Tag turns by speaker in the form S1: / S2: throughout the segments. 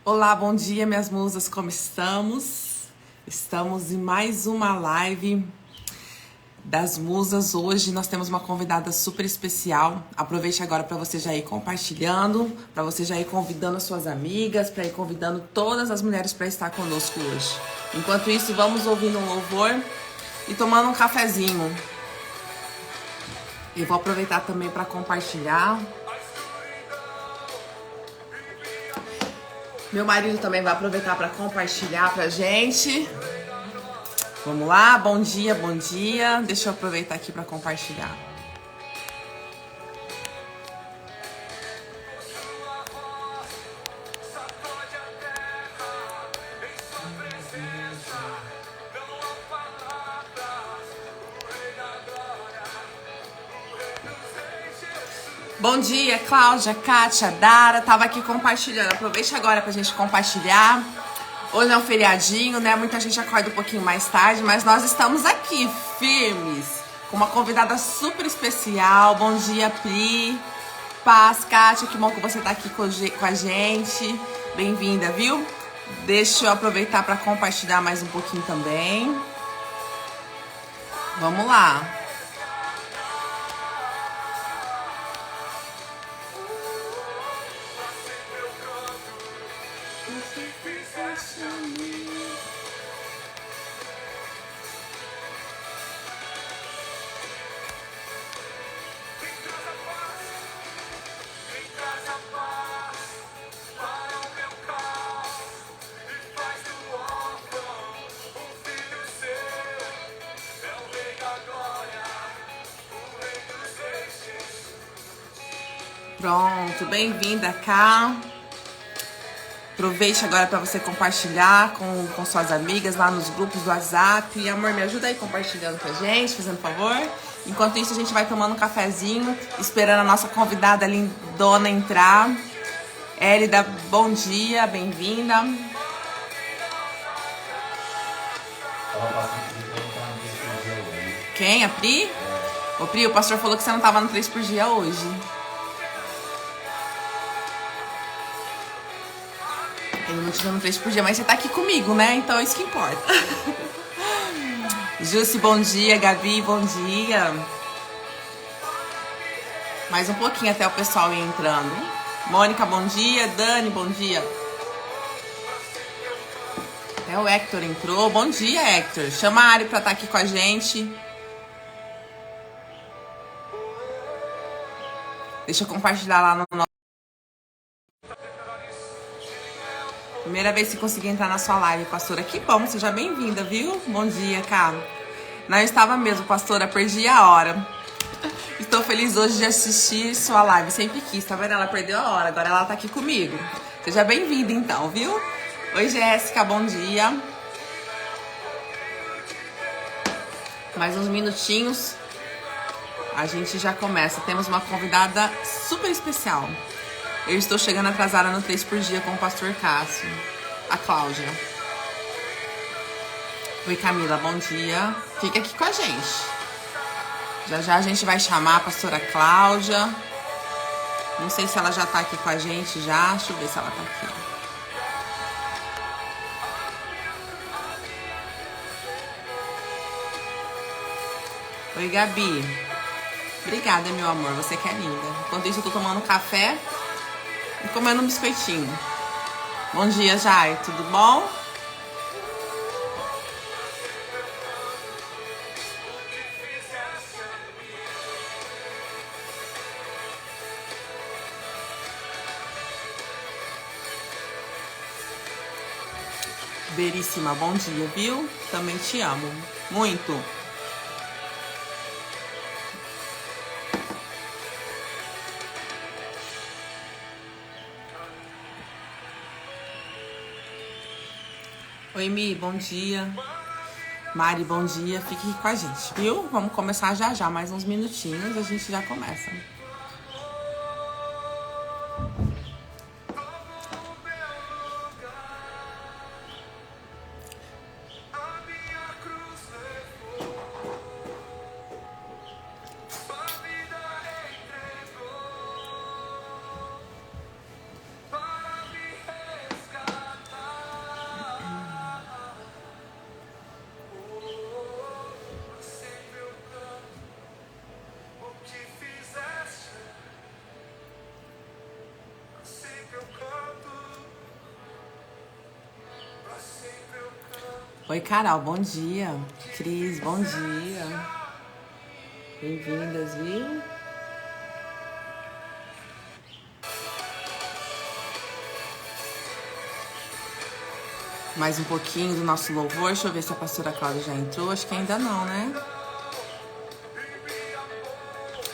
S1: Olá, bom dia, minhas musas, como estamos? Estamos em mais uma live das musas. Hoje nós temos uma convidada super especial. Aproveite agora para você já ir compartilhando, para você já ir convidando as suas amigas, para ir convidando todas as mulheres para estar conosco hoje. Enquanto isso, vamos ouvindo um louvor e tomando um cafezinho. Eu vou aproveitar também para compartilhar. Meu marido também vai aproveitar para compartilhar pra gente. Vamos lá, bom dia, bom dia. Deixa eu aproveitar aqui para compartilhar. Bom dia, Cláudia, Kátia, Dara. Tava aqui compartilhando. Aproveite agora pra gente compartilhar. Hoje é um feriadinho, né? Muita gente acorda um pouquinho mais tarde, mas nós estamos aqui, firmes, com uma convidada super especial. Bom dia, Pri. Paz, Kátia, que bom que você tá aqui com a gente. Bem-vinda, viu? Deixa eu aproveitar para compartilhar mais um pouquinho também. Vamos lá. Pronto, bem-vinda cá. Aproveite agora para você compartilhar com suas amigas lá nos grupos do WhatsApp. E, amor, me ajuda aí compartilhando com a gente, fazendo favor. Enquanto isso, a gente vai tomando um cafezinho, esperando a nossa convidada lindona entrar. Élida, bom dia, bem-vinda. Quem? A Pri? Ô, Pri, o pastor falou que você não tava no 3 por dia hoje. Ele não te dando 3 por dia, mas você tá aqui comigo, né? Então é isso que importa. Jússi, bom dia. Gabi, bom dia. Mais um pouquinho até o pessoal ir entrando. Mônica, bom dia. Dani, bom dia. Até o Hector entrou. Bom dia, Hector. Chama a Ari pra estar aqui com a gente. Deixa eu compartilhar lá no nosso... Primeira vez que consegui entrar na sua live, pastora. Que bom, seja bem-vinda, viu? Bom dia, cara. Não estava mesmo, pastora, perdi a hora. Estou feliz hoje de assistir sua live, sempre quis, tá vendo? Ela perdeu a hora, agora ela tá aqui comigo. Seja bem-vinda, então, viu? Oi, Jéssica, bom dia. Mais uns minutinhos, a gente já começa. Temos uma convidada super especial. Eu estou chegando atrasada no 3 por dia com o pastor Cássio. A Cláudia. Oi, Camila, bom dia. Fica aqui com a gente. Já já a gente vai chamar a pastora Cláudia. Não sei se ela já tá aqui com a gente já. Deixa eu ver se ela tá aqui. Oi, Gabi. Obrigada, meu amor. Você que é linda. Enquanto isso, eu tô tomando café e comendo um biscoitinho. Bom dia, Jai. Tudo bom? Veríssima, bom dia, viu? Também te amo. Muito. Oi, Mi, bom dia. Mari, bom dia. Fique aqui com a gente, viu? Vamos começar já já, mais uns minutinhos, a gente já começa. Oi, Carol, bom dia. Cris, bom dia. Bem-vindas, viu? Mais um pouquinho do nosso louvor. Deixa eu ver se a pastora Cláudia já entrou. Acho que ainda não, né?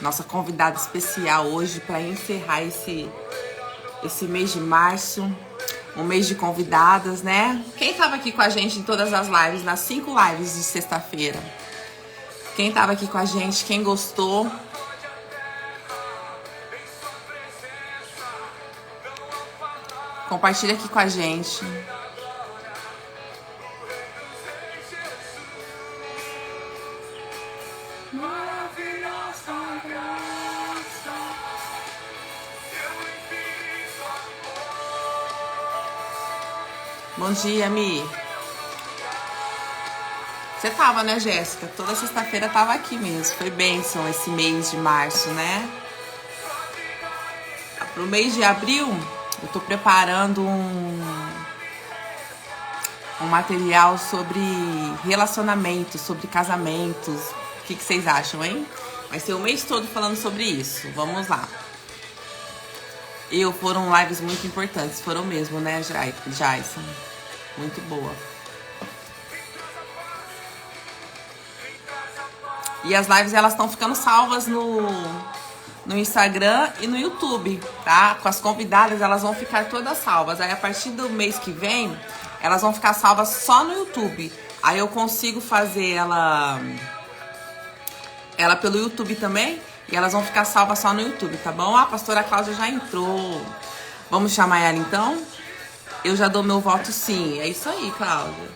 S1: Nossa convidada especial hoje para encerrar esse mês de março. Um mês de convidadas, né? Quem tava aqui com a gente em todas as lives, nas 5 lives de sexta-feira? Quem tava aqui com a gente, quem gostou? Compartilha aqui com a gente. Bom dia, Mi. Você tava, né, Jéssica? Toda sexta-feira tava aqui mesmo. Foi bênção esse mês de março, né? Pro mês de abril, eu tô preparando um material sobre relacionamentos, sobre casamentos. O que vocês acham, hein? Vai ser o mês todo falando sobre isso. Vamos lá. Foram lives muito importantes. Foram mesmo, né, Jaison? Muito boa. E as lives, elas estão ficando salvas no Instagram e no YouTube, tá? Com as convidadas, elas vão ficar todas salvas. Aí, a partir do mês que vem, elas vão ficar salvas só no YouTube. Aí eu consigo fazer ela pelo YouTube também. E elas vão ficar salvas só no YouTube, tá bom? A pastora Cláudia já entrou. Vamos chamar ela, então? Eu já dou meu voto sim. É isso aí, Cláudia.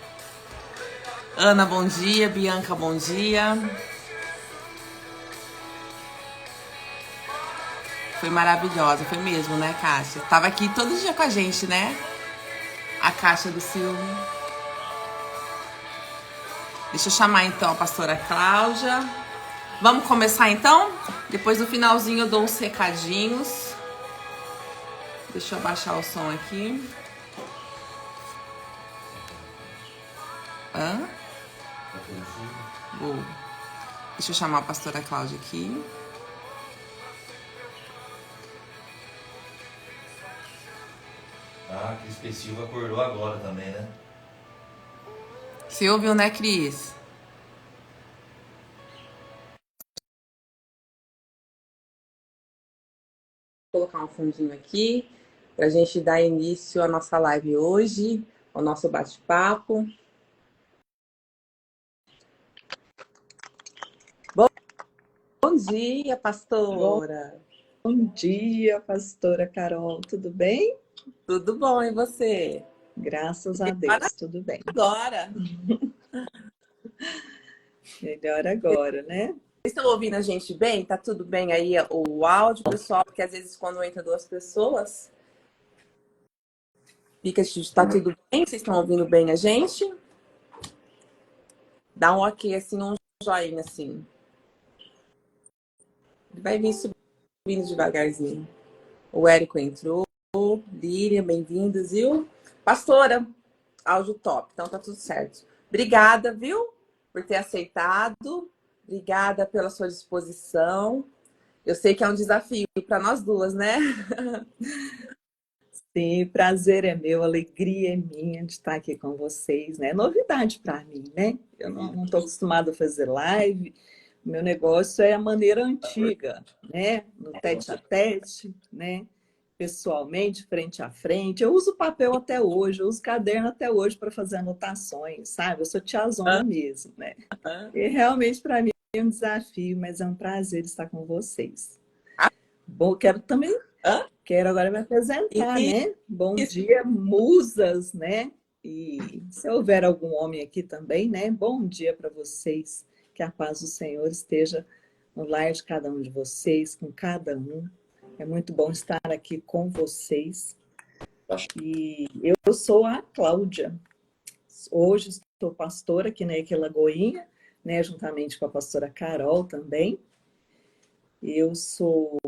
S1: Ana, bom dia. Bianca, bom dia. Foi maravilhosa, foi mesmo, né, Cássia? Tava aqui todo dia com a gente, né? A Cássia do Silvio. Deixa eu chamar, então, a pastora Cláudia. Vamos começar, então? Depois, no finalzinho, eu dou uns recadinhos. Deixa eu abaixar o som aqui. Deixa eu chamar a pastora Cláudia aqui.
S2: Ah, Cris Pecilva acordou agora também, né?
S1: Você ouviu, né, Cris? Vou colocar um fundinho aqui pra gente dar início à nossa live hoje, ao nosso bate-papo. Bom dia, pastora.
S3: Bom dia, pastora Carol. Tudo bem?
S1: Tudo bom, e você?
S3: Graças a Deus, tudo bem.
S1: Agora.
S3: Melhor agora, né?
S1: Vocês estão ouvindo a gente bem? Tá tudo bem aí o áudio, pessoal? Porque às vezes quando entra 2 pessoas, fica tá tudo bem? Vocês estão ouvindo bem a gente? Dá um ok, assim, um joinha, assim. Vai vir subindo devagarzinho. O Érico entrou. Líria, bem-vindos, viu? Pastora, áudio top, então tá tudo certo. Obrigada, viu? Por ter aceitado. Obrigada pela sua disposição. Eu sei que é um desafio para nós duas, né?
S3: Sim, prazer é meu, alegria é minha de estar aqui com vocês, né? É novidade para mim, né? Eu não estou acostumada a fazer live. O meu negócio é a maneira antiga, né? No tete a tete, né? Pessoalmente, frente a frente. Eu uso papel até hoje, eu uso caderno até hoje para fazer anotações, sabe? Eu sou tiazona mesmo, né? E realmente para mim é um desafio, mas é um prazer estar com vocês. Bom, quero agora me apresentar, né? Bom dia, musas, né? E se houver algum homem aqui também, né? Bom dia para vocês. Que a paz do Senhor esteja no lar de cada um de vocês, com cada um. É muito bom estar aqui com vocês. E eu sou a Cláudia. Hoje estou pastora aqui na Ike Lagoinha, né? Juntamente com a pastora Carol também. Eu sou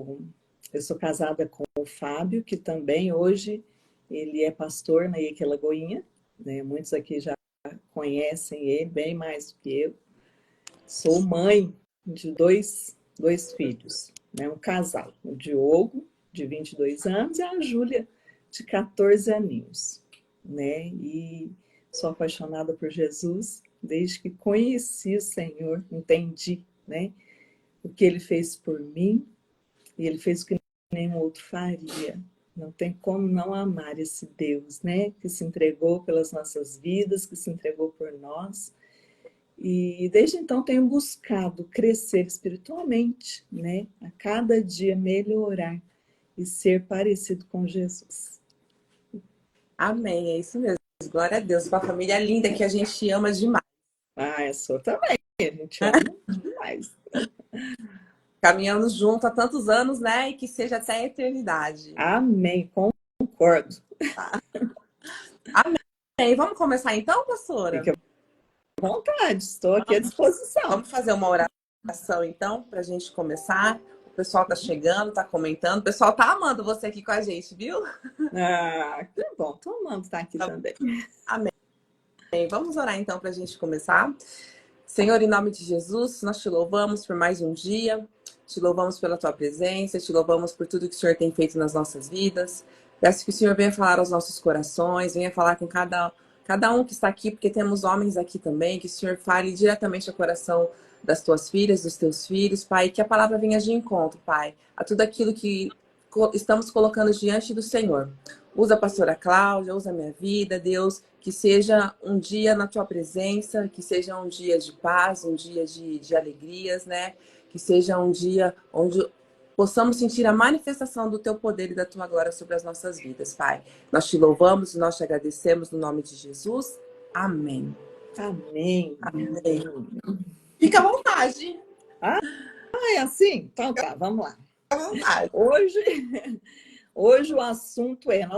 S3: casada com o Fábio, que também hoje ele é pastor na Ike Lagoinha, né? Muitos aqui já conhecem ele bem mais do que eu. Sou mãe de dois filhos, né? Um casal, o Diogo, de 22 anos, e a Júlia, de 14 aninhos, né? E sou apaixonada por Jesus desde que conheci o Senhor, entendi, né? O que ele fez por mim, e ele fez o que nenhum outro faria. Não tem como não amar esse Deus, né? Que se entregou pelas nossas vidas, que se entregou por nós. E desde então tenho buscado crescer espiritualmente, né? A cada dia melhorar e ser parecido com Jesus.
S1: Amém, é isso mesmo. Glória a Deus, com a família linda que a gente ama demais.
S3: Ah, eu sou também. A gente ama demais.
S1: Caminhando junto há tantos anos, né? E que seja até a eternidade.
S3: Amém, concordo.
S1: Amém. Vamos começar então, pastora?
S3: Fique à vontade, estou aqui à disposição.
S1: Vamos fazer uma oração então, para a gente começar. O pessoal tá chegando, tá comentando. O pessoal tá amando você aqui com a gente, viu?
S3: Ah, que bom, estou amando estar aqui também.
S1: Amém. Vamos orar então para a gente começar. Senhor, em nome de Jesus, nós te louvamos por mais um dia, te louvamos pela tua presença, te louvamos por tudo que o Senhor tem feito nas nossas vidas. Peço que o Senhor venha falar aos nossos corações, venha falar com cada um que está aqui, porque temos homens aqui também, que o Senhor fale diretamente ao coração das tuas filhas, dos teus filhos, Pai, que a palavra venha de encontro, Pai, a tudo aquilo que estamos colocando diante do Senhor. Usa a pastora Cláudia, usa a minha vida, Deus, que seja um dia na tua presença, que seja um dia de paz, um dia de alegrias, né? Que seja um dia onde possamos sentir a manifestação do teu poder e da tua glória sobre as nossas vidas, Pai. Nós te louvamos e nós te agradecemos no nome de Jesus. Amém.
S3: Amém.
S1: Amém. Fica à vontade.
S3: Ah, é assim? Então tá, vamos lá.
S1: Fica à vontade.
S3: Hoje o assunto é,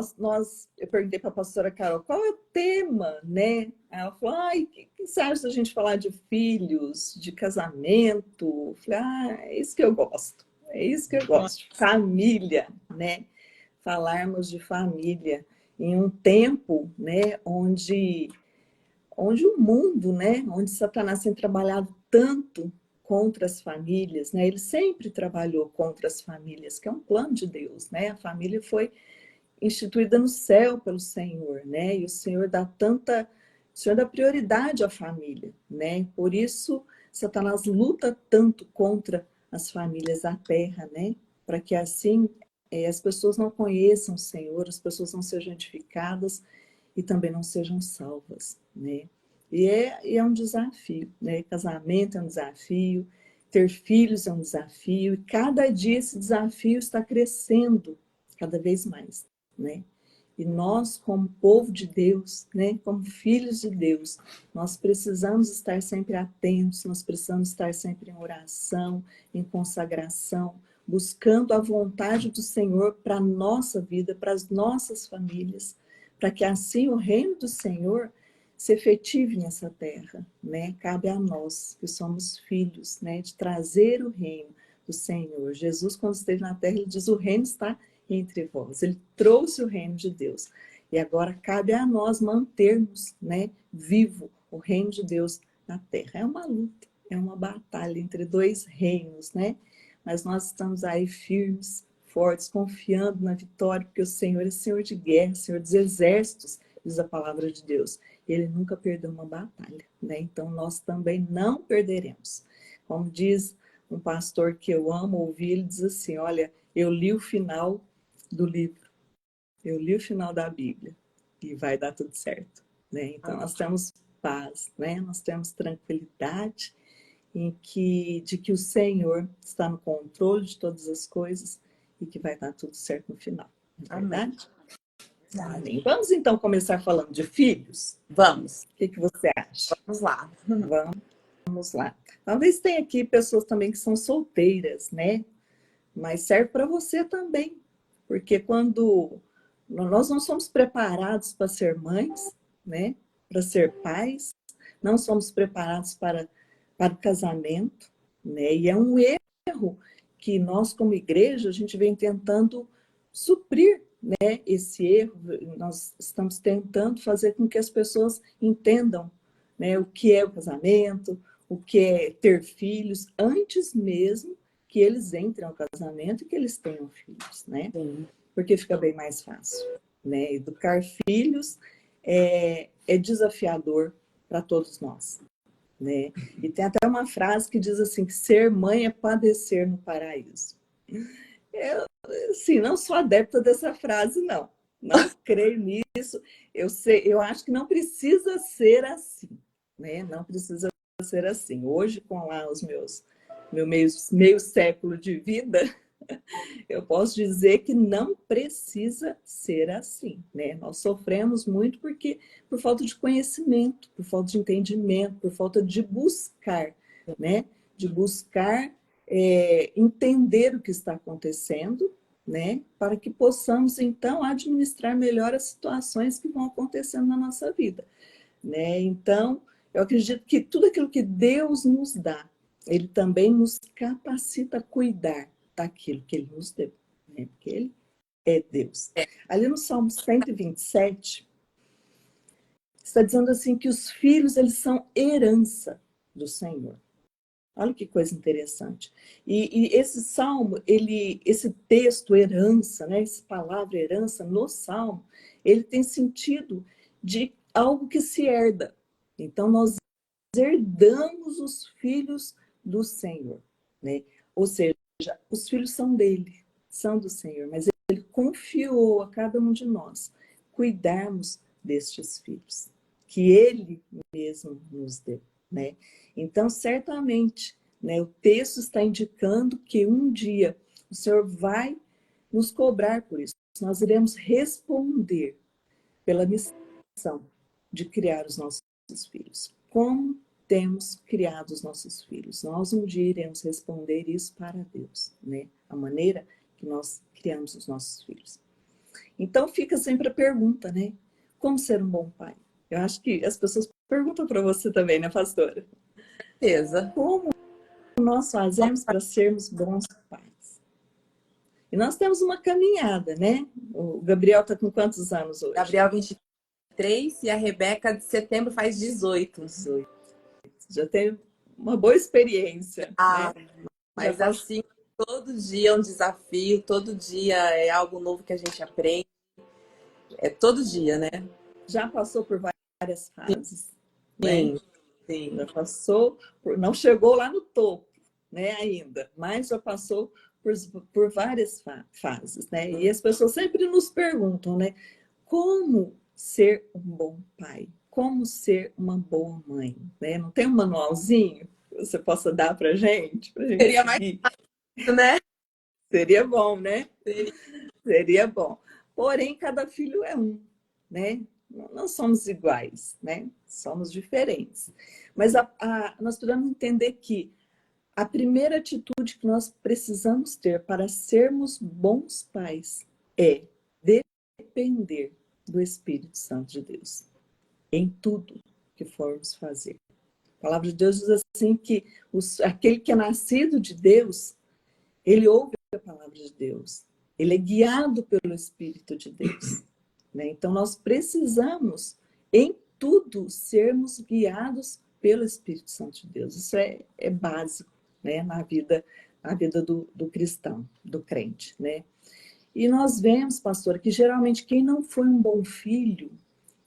S3: eu perguntei para a pastora Carol, qual é o tema, né? Ela falou, o que você acha da gente falar de filhos, de casamento? Eu falei, é isso que eu gosto, família, né? Falarmos de família em um tempo, né, onde o mundo, né, onde Satanás tem trabalhado tanto contra as famílias, né? Ele sempre trabalhou contra as famílias, que é um plano de Deus, né? A família foi instituída no céu pelo Senhor, né? E o Senhor dá prioridade à família, né? Por isso Satanás luta tanto contra as famílias da terra, né? Para que assim as pessoas não conheçam o Senhor, as pessoas não sejam edificadas e também não sejam salvas, né? E é um desafio, né? Casamento é um desafio, ter filhos é um desafio, e cada dia esse desafio está crescendo cada vez mais, né? E nós, como povo de Deus, né? Como filhos de Deus, nós precisamos estar sempre atentos, nós precisamos estar sempre em oração, em consagração, buscando a vontade do Senhor para a nossa vida, para as nossas famílias, para que assim o reino do Senhor se efetive nessa terra, né? Cabe a nós, que somos filhos, né? De trazer o reino do Senhor. Jesus, quando esteve na terra, ele diz, o reino está entre vós. Ele trouxe o reino de Deus. E agora cabe a nós mantermos, né, vivo o reino de Deus na terra. É uma luta, é uma batalha entre dois reinos, né? Mas nós estamos aí firmes, fortes, confiando na vitória, porque o Senhor é Senhor de guerra, Senhor dos exércitos, diz a palavra de Deus. Ele nunca perdeu uma batalha, né? Então nós também não perderemos. Como diz um pastor que eu amo ouvir, ele diz assim, olha, eu li o final do livro, eu li o final da Bíblia e vai dar tudo certo, né? Então nós temos paz, né? Nós temos tranquilidade de que o Senhor está no controle de todas as coisas e que vai dar tudo certo no final. Não é verdade? Amém. Vamos então começar falando de filhos?
S1: Vamos.
S3: O que você acha?
S1: Vamos lá.
S3: Vamos lá. Talvez tenha aqui pessoas também que são solteiras, né? Mas serve para você também. Porque quando nós não somos preparados para ser mães, né? Para ser pais, não somos preparados para o casamento, né? E é um erro que nós, como igreja, a gente vem tentando suprir, né, esse erro. Nós estamos tentando fazer com que as pessoas entendam né? O que é o casamento, o que é ter filhos, antes mesmo que eles entrem ao casamento e que eles tenham filhos, né?
S1: Sim.
S3: Porque fica bem mais fácil, né? Educar filhos é desafiador para todos nós, né? E tem até uma frase que diz assim, que ser mãe é padecer no paraíso. Eu, assim, não sou adepta dessa frase, não. Não creio nisso. Eu acho que não precisa ser assim, né? Não precisa ser assim. Hoje, com lá os meu meio século de vida, eu posso dizer que não precisa ser assim, né? Nós sofremos muito por falta de conhecimento, por falta de entendimento, por falta de buscar, né? De buscar entender o que está acontecendo, né? Para que possamos, então, administrar melhor as situações que vão acontecendo na nossa vida, né? Então, eu acredito que tudo aquilo que Deus nos dá, Ele também nos capacita a cuidar daquilo que Ele nos deu, né? Porque Ele é Deus. Ali no Salmo 127, está dizendo assim que os filhos, eles são herança do Senhor. Olha que coisa interessante. E esse salmo, esse texto, herança, né? Essa palavra herança no salmo, ele tem sentido de algo que se herda. Então, nós herdamos os filhos do Senhor, né? Ou seja, os filhos são dele, são do Senhor, mas ele confiou a cada um de nós cuidarmos destes filhos, que ele mesmo nos deu, né? Então, certamente, né, o texto está indicando que um dia o Senhor vai nos cobrar por isso. Nós iremos responder pela missão de criar os nossos filhos. Como temos criado os nossos filhos? Nós um dia iremos responder isso para Deus, né? A maneira que nós criamos os nossos filhos. Então fica sempre a pergunta, né? Como ser um bom pai? Eu acho que as pessoas perguntam para você também, né, pastora?
S1: Certeza.
S3: Como nós fazemos para sermos bons pais? E nós temos uma caminhada, né? O Gabriel está com quantos anos hoje?
S1: Gabriel, 23, e a Rebeca, de setembro, faz 18.
S3: 18. Já tem uma boa experiência,
S1: Ah,
S3: né? Já
S1: mas
S3: passou,
S1: assim, todo dia é um desafio, todo dia é algo novo que a gente aprende. É todo dia, né?
S3: já passou por várias fases, né?
S1: Sim, sim.
S3: Já passou, não chegou lá no topo, né, ainda, mas já passou por várias fases, né? E as pessoas sempre nos perguntam, né? Como ser um bom pai? Como ser uma boa mãe? Né? Não tem um manualzinho que você possa dar para gente
S1: Seria mais
S3: seguir?
S1: fácil, né?
S3: Seria bom, né?
S1: Seria.
S3: Seria bom. Porém, cada filho é um, né? Não somos iguais, né? Somos diferentes. Mas nós precisamos entender que a primeira atitude que nós precisamos ter para sermos bons pais é depender do Espírito Santo de Deus em tudo que formos fazer. A palavra de Deus diz assim que aquele que é nascido de Deus, ele ouve a palavra de Deus. Ele é guiado pelo Espírito de Deus, né? Então, nós precisamos, em tudo, sermos guiados pelo Espírito Santo de Deus. Isso é básico, né? Na vida do cristão, do crente, né? E nós vemos, pastora, que geralmente quem não foi um bom filho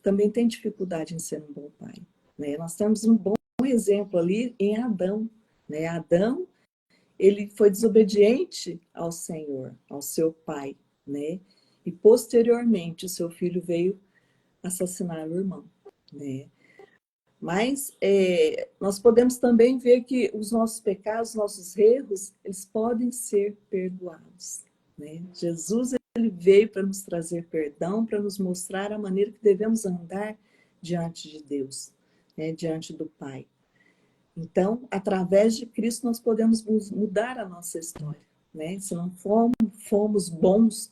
S3: também tem dificuldade em ser um bom pai, né? Nós temos um bom exemplo ali em Adão, né? Adão, ele foi desobediente ao Senhor, ao seu pai, né? E posteriormente o seu filho veio assassinar o irmão, né? Mas nós podemos também ver que os nossos pecados, os nossos erros, eles podem ser perdoados, né? Jesus, ele veio para nos trazer perdão, para nos mostrar a maneira que devemos andar diante de Deus, né? Diante do Pai. Então, através de Cristo, nós podemos mudar a nossa história, né? Se não fomos bons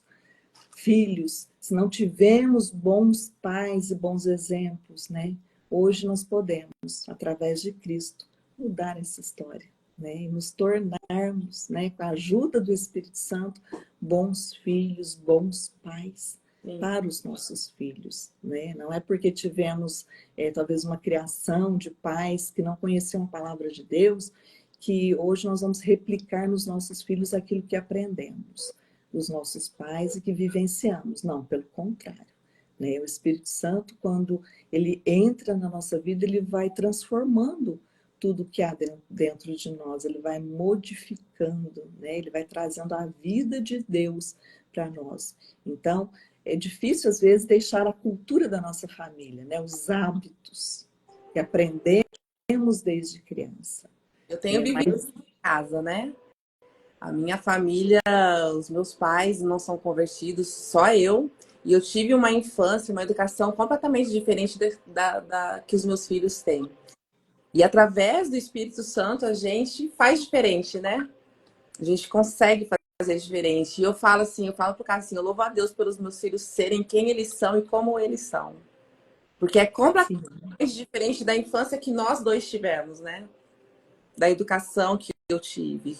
S3: filhos, se não tivemos bons pais e bons exemplos, né? Hoje nós podemos, através de Cristo, mudar essa história, né? E nos tornarmos, né, com a ajuda do Espírito Santo, bons filhos, bons pais,
S1: Sim.
S3: para os nossos filhos, né? Não é porque tivemos talvez uma criação de pais que não conheciam a palavra de Deus que hoje nós vamos replicar nos nossos filhos aquilo que aprendemos dos nossos pais e que vivenciamos. Não, pelo contrário, né? O Espírito Santo, quando ele entra na nossa vida, ele vai transformando tudo que há dentro de nós, ele vai modificando, né? Ele vai trazendo a vida de Deus para nós. Então, é difícil, às vezes, deixar a cultura da nossa família, né? Os hábitos que aprendemos desde criança.
S1: Eu tenho vivido
S3: Mas,
S1: em casa, né? A minha família, os meus pais não são convertidos, só eu. E eu tive uma infância, uma educação completamente diferente da que os meus filhos têm. E através do Espírito Santo a gente faz diferente, né? A gente consegue fazer diferente. E eu falo assim, eu falo pro cara assim, eu louvo a Deus pelos meus filhos serem quem eles são e como eles são. Porque é
S3: sim,
S1: completamente diferente da infância que nós dois tivemos, né? Da educação que eu tive.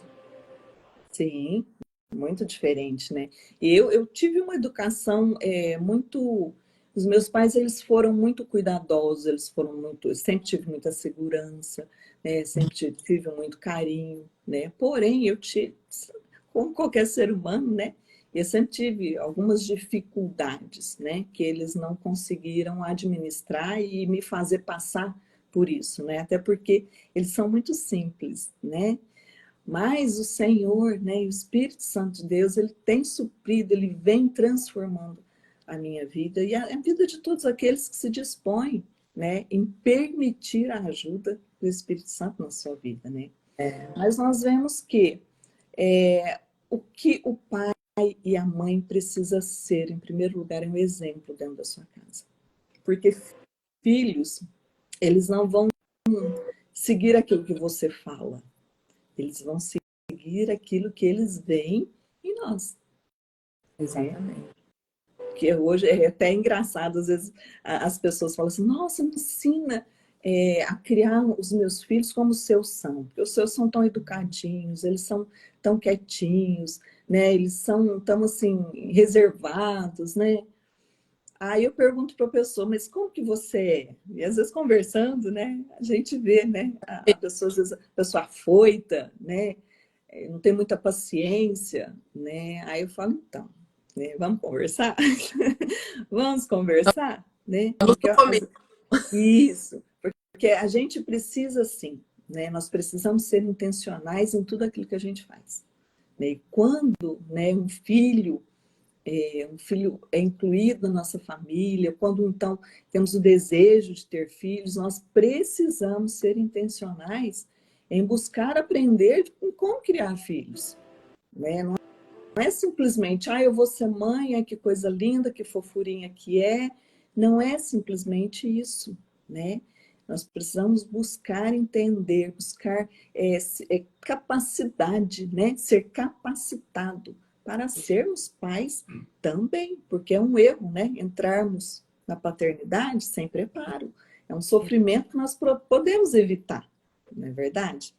S3: sim, muito diferente, né? E eu tive uma educação muito... Os meus pais, eles foram muito cuidadosos, eles foram muito... Eu sempre tive muita segurança, né? Sempre tive muito carinho, né? Porém, eu tive, como qualquer ser humano, né? Eu sempre tive algumas dificuldades, né? Que eles não conseguiram administrar e me fazer passar por isso, né? Até porque eles são muito simples, né? Mas o Senhor, né, o Espírito Santo de Deus, ele tem suprido, ele vem transformando a minha vida e a vida de todos aqueles que se dispõem, né, em permitir a ajuda do Espírito Santo na sua vida, né? Mas nós vemos o que o pai e a mãe precisa ser, em primeiro lugar, é um exemplo dentro da sua casa. Porque filhos, eles não vão seguir aquilo que você fala. Eles vão seguir aquilo que eles veem em nós.
S1: Exatamente.
S3: Que hoje é até engraçado, às vezes as pessoas falam assim, nossa, me ensina a criar os meus filhos como os seus são. Porque os seus são tão educadinhos, eles são tão quietinhos, né? Eles são tão assim, reservados, né? Aí eu pergunto para a pessoa, mas como que você é? E às vezes conversando, né? A gente vê, né? A pessoa, às vezes, a pessoa afoita, né? Não tem muita paciência, né? Aí eu falo, então, né? Vamos conversar? Vamos conversar, né?
S1: Vamos no começo.
S3: Isso, porque a gente precisa sim, né? Nós precisamos ser intencionais em tudo aquilo que a gente faz. Né? E quando, né, um filho é incluído na nossa família, quando então temos o desejo de ter filhos, nós precisamos ser intencionais em buscar aprender como criar filhos. Né? Não é simplesmente, eu vou ser mãe, que coisa linda, que fofurinha que é. Não é simplesmente isso, né? Nós precisamos buscar entender, buscar capacidade, né? Ser capacitado para sermos pais também, porque é um erro, né? Entrarmos na paternidade sem preparo. É um sofrimento que nós podemos evitar, não é verdade?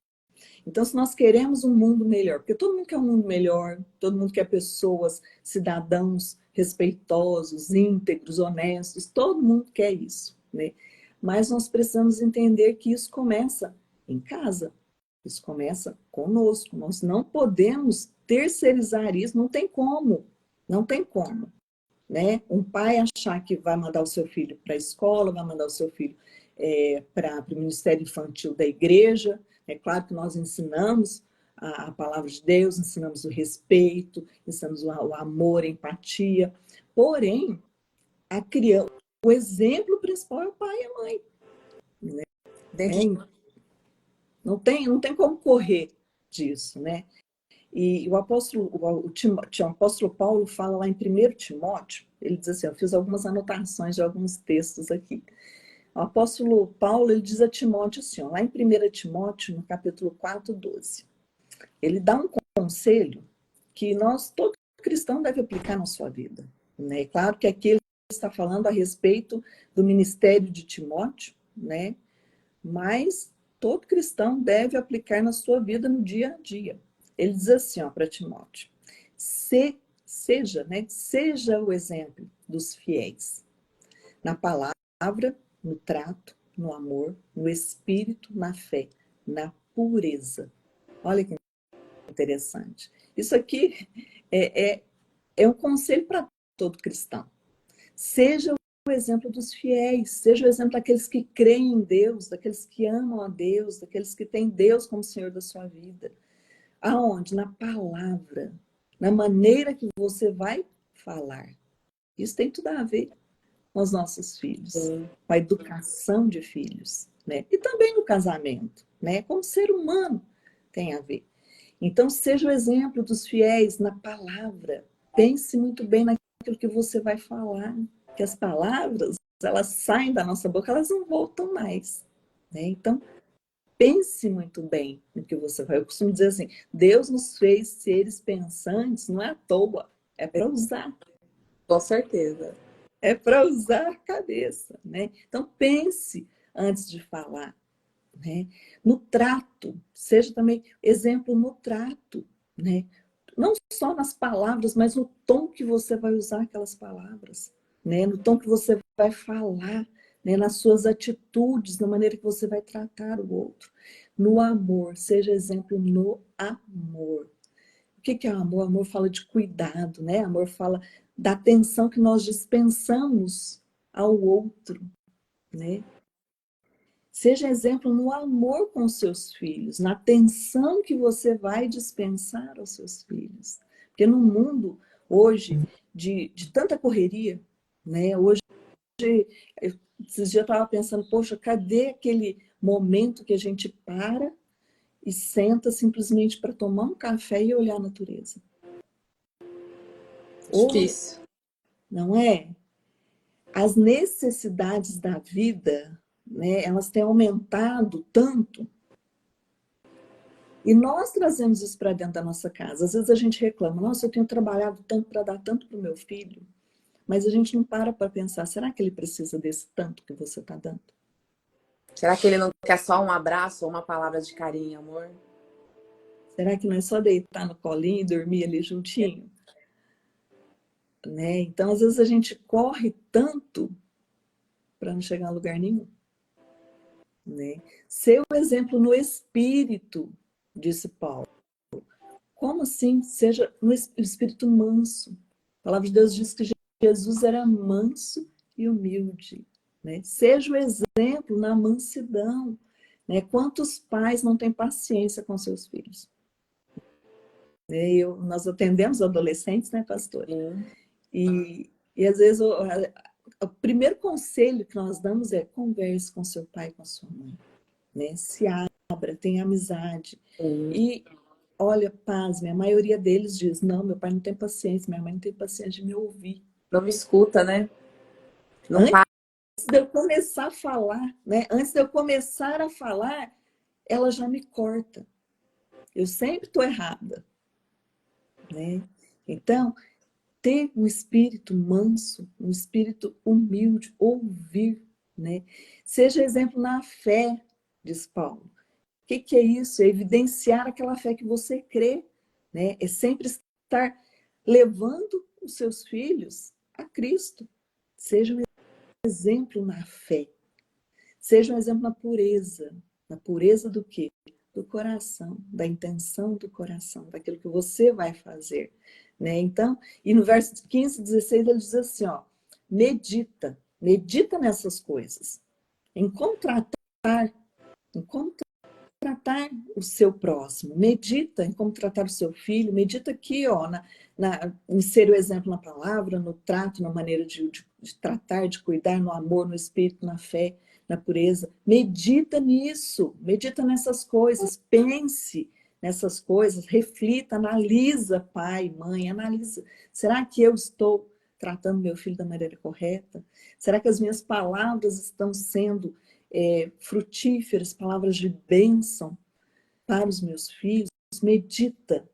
S3: Então, se nós queremos um mundo melhor, porque todo mundo quer um mundo melhor, todo mundo quer pessoas, cidadãos respeitosos, íntegros, honestos, todo mundo quer isso, né? Mas nós precisamos entender que isso começa em casa, isso começa conosco. Nós não podemos terceirizar isso, não tem como, não tem como, né? Um pai achar que vai mandar o seu filho para a escola, vai mandar o seu filho para o ministério infantil da igreja. É claro que nós ensinamos a palavra de Deus, ensinamos o respeito, ensinamos o amor, a empatia. Porém, a criança, o exemplo principal é o pai e a mãe. Né? Não tem como correr disso, né? E o apóstolo Paulo fala lá em 1 Timóteo, ele diz assim, eu fiz algumas anotações de alguns textos aqui. O apóstolo Paulo, ele diz a Timóteo assim, lá em 1 Timóteo, no capítulo 4, 12, ele dá um conselho que todo cristão deve aplicar na sua vida. Né? Claro que aqui ele está falando a respeito do ministério de Timóteo, né? Mas todo cristão deve aplicar na sua vida no dia a dia. Ele diz assim para Timóteo, seja o exemplo dos fiéis. Na palavra, no trato, no amor, no espírito, na fé, na pureza. Olha que interessante. Isso aqui é um conselho para todo cristão. Seja o exemplo dos fiéis, seja o exemplo daqueles que creem em Deus, daqueles que amam a Deus, daqueles que têm Deus como Senhor da sua vida. Aonde? Na palavra, na maneira que você vai falar. Isso tem tudo a ver com os nossos filhos, com a educação de filhos, né? E também no casamento, né? Como ser humano tem a ver. Então, seja o exemplo dos fiéis na palavra. Pense muito bem naquilo que você vai falar, que as palavras, elas saem da nossa boca, elas não voltam mais, né? Então, pense muito bem no que você vai. Eu costumo dizer assim, Deus nos fez seres pensantes, não é à toa, é para usar.
S1: Com certeza.
S3: É para usar a cabeça, né? Então, pense antes de falar, né? No trato, seja também exemplo no trato, né? Não só nas palavras, mas no tom que você vai usar aquelas palavras, né? No tom que você vai falar, né? Nas suas atitudes, na maneira que você vai tratar o outro. No amor, seja exemplo no amor. O que é o amor? O amor fala de cuidado, né? O amor fala da atenção que nós dispensamos ao outro, né? Seja exemplo no amor com os seus filhos, na atenção que você vai dispensar aos seus filhos. Porque no mundo, hoje, de tanta correria, né? Hoje, esses dias eu estava pensando, poxa, cadê aquele momento que a gente para e senta simplesmente para tomar um café e olhar a natureza?
S1: Difícil.
S3: Não é? As necessidades da vida, né, elas têm aumentado tanto. E nós trazemos isso para dentro da nossa casa. Às vezes a gente reclama, nossa, eu tenho trabalhado tanto para dar tanto para o meu filho, mas a gente não para pensar, será que ele precisa desse tanto que você está dando?
S1: Será que ele não quer só um abraço ou uma palavra de carinho, amor?
S3: Será que não é só deitar no colinho e dormir ali juntinho? Né? Então, às vezes a gente corre tanto para não chegar a lugar nenhum. Né? Ser o exemplo no espírito, disse Paulo. Como assim? Seja no espírito manso. A palavra de Deus diz que Jesus era manso e humilde. Né? Seja o exemplo na mansidão. Né? Quantos pais não têm paciência com seus filhos? Nós atendemos adolescentes, né, pastor? E às vezes o primeiro conselho que nós damos é converse com seu pai e com a sua mãe. Né? Se abra, tenha amizade. E olha, pasme, a maioria deles diz, não, meu pai não tem paciência, minha mãe não tem paciência de me ouvir.
S1: Não me escuta, né? Não
S3: Antes de eu começar a falar, né? Antes de eu começar a falar, ela já me corta. Eu sempre estou errada. Né? Então, ter um espírito manso, um espírito humilde, ouvir. Né? Seja exemplo na fé, diz Paulo. O que é isso? É evidenciar aquela fé que você crê. Né? É sempre estar levando os seus filhos a Cristo. Seja um exemplo na fé. Seja um exemplo na pureza. Na pureza do quê? Do coração, da intenção do coração, daquilo que você vai fazer. Né? Então, e no verso 15 e 16 ele diz assim, ó, medita nessas coisas, em como tratar o seu próximo, medita em como tratar o seu filho, medita aqui, ó, em ser o exemplo na palavra, no trato, na maneira de tratar, de cuidar, no amor, no espírito, na fé, na pureza. Medita nisso, medita nessas coisas, pense nessas coisas, reflita, analisa, pai, mãe, analisa. Será que eu estou tratando meu filho da maneira correta? Será que as minhas palavras estão sendo frutíferas, palavras de bênção para os meus filhos? Medita,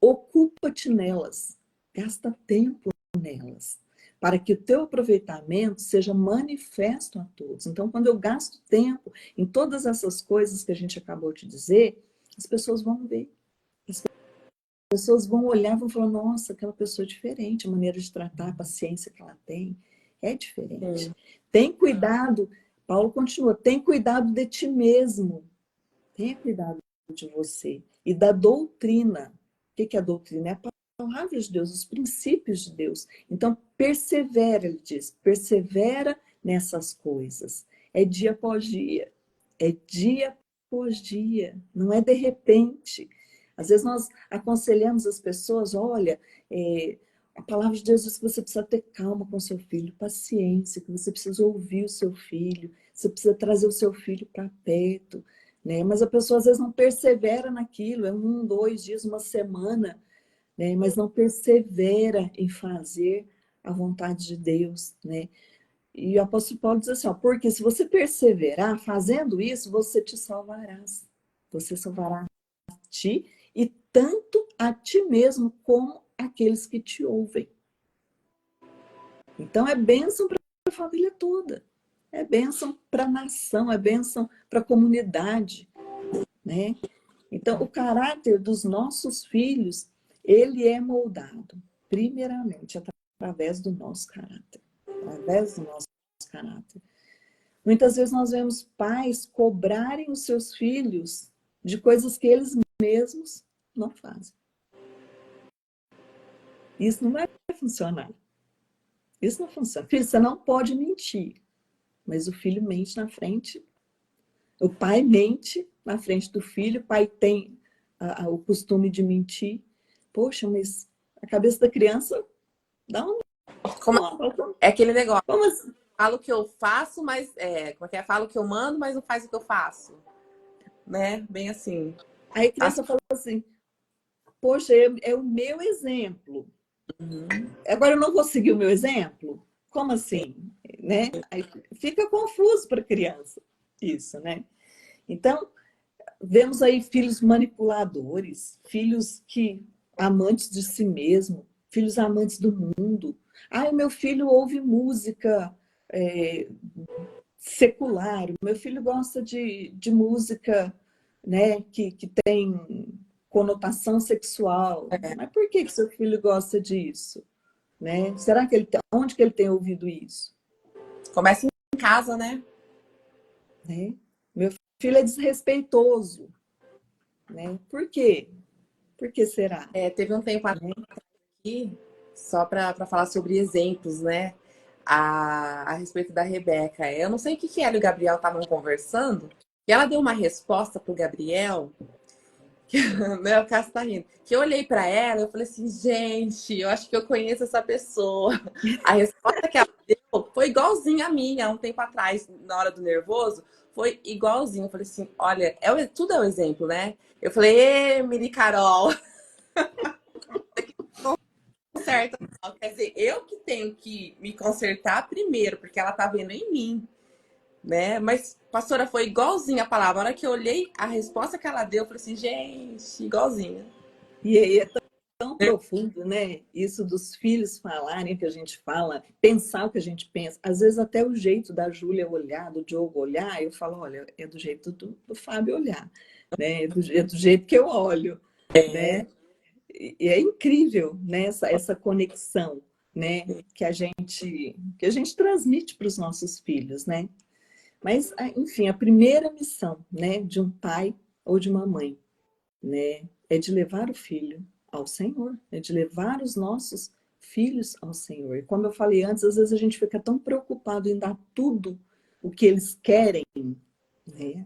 S3: ocupa-te nelas, gasta tempo nelas, para que o teu aproveitamento seja manifesto a todos. Então, quando eu gasto tempo em todas essas coisas que a gente acabou de dizer, as pessoas vão ver. pessoas vão olhar e vão falar, nossa, aquela pessoa é diferente, a maneira de tratar, a paciência que ela tem é diferente. Tem cuidado, Paulo continua, tem cuidado de ti mesmo. Tenha cuidado de você e da doutrina. O que é a doutrina? É a palavra de Deus, os princípios de Deus. Então, persevera, ele diz, persevera nessas coisas. É dia após dia. É dia após dia. Não é de repente. Às vezes nós aconselhamos as pessoas, olha, a palavra de Deus diz que você precisa ter calma com o seu filho, paciência, que você precisa ouvir o seu filho, você precisa trazer o seu filho para perto, né? Mas a pessoa às vezes não persevera naquilo, é 1, 2 dias, uma semana, né? Mas não persevera em fazer a vontade de Deus, né? E o apóstolo Paulo diz assim, ó, porque se você perseverar fazendo isso, você te salvarás. Você salvará a ti e tanto a ti mesmo como aqueles que te ouvem. Então é bênção para a família toda. É bênção para a nação, é bênção para a comunidade, né? Então, o caráter dos nossos filhos, ele é moldado, primeiramente, através do nosso caráter. Através do nosso caráter. Muitas vezes nós vemos pais cobrarem os seus filhos de coisas que eles mesmos não fazem. Isso não vai funcionar. Isso não funciona. Filho, você não pode mentir. Mas o filho mente na frente. O pai mente na frente do filho. O pai tem o costume de mentir. Poxa, mas a cabeça da criança dá um...
S1: É aquele negócio.
S3: Como assim?
S1: Falo o que eu faço, mas... como é que é? Falo o que eu mando, mas não faz o que eu faço. Né? Bem assim.
S3: Aí a criança fala assim, poxa, é o meu exemplo. Agora eu não vou seguir o meu exemplo? Como assim? Né? Aí fica confuso para a criança isso, né? Então, vemos aí filhos manipuladores, filhos que amantes de si mesmo, filhos amantes do mundo. Ah, o meu filho ouve música secular, o meu filho gosta de música, né, que tem conotação sexual. Mas por que seu filho gosta disso? Né? Será que onde que ele tem ouvido isso?
S1: Começa em casa, né?
S3: Né? Meu filho é desrespeitoso. Né? Por quê? Por que será?
S1: Teve um tempo aqui, só para falar sobre exemplos, né? A respeito da Rebeca. Eu não sei o que ela e o Gabriel estavam conversando, e ela deu uma resposta pro Gabriel, né? O Cássio tá rindo. Que eu olhei para ela, eu falei assim, gente, eu acho que eu conheço essa pessoa. A resposta que ela deu foi igualzinha a minha, há um tempo atrás, na hora do nervoso, foi igualzinho. Eu falei assim, olha, tudo é um exemplo, né? Eu falei, ê, Miri Carol, certo. Quer dizer, eu que tenho que me consertar primeiro, porque ela tá vendo em mim, né? Mas, pastora, foi igualzinha a palavra. A hora que eu olhei a resposta que ela deu, eu falei assim, gente, igualzinha.
S3: E aí é tão profundo, né? Isso dos filhos falarem o que a gente fala, pensar o que a gente pensa. Às vezes até o jeito da Júlia olhar, do Diogo olhar, eu falo, olha, é do jeito do Fábio olhar, né? É do jeito que eu olho, né? E é incrível, né? Essa conexão, né? Que a gente transmite para os nossos filhos, né? Mas, enfim, a primeira missão, né, de um pai ou de uma mãe, né, é de levar o filho ao Senhor, é de levar os nossos filhos ao Senhor. E como eu falei antes, às vezes a gente fica tão preocupado em dar tudo o que eles querem, né?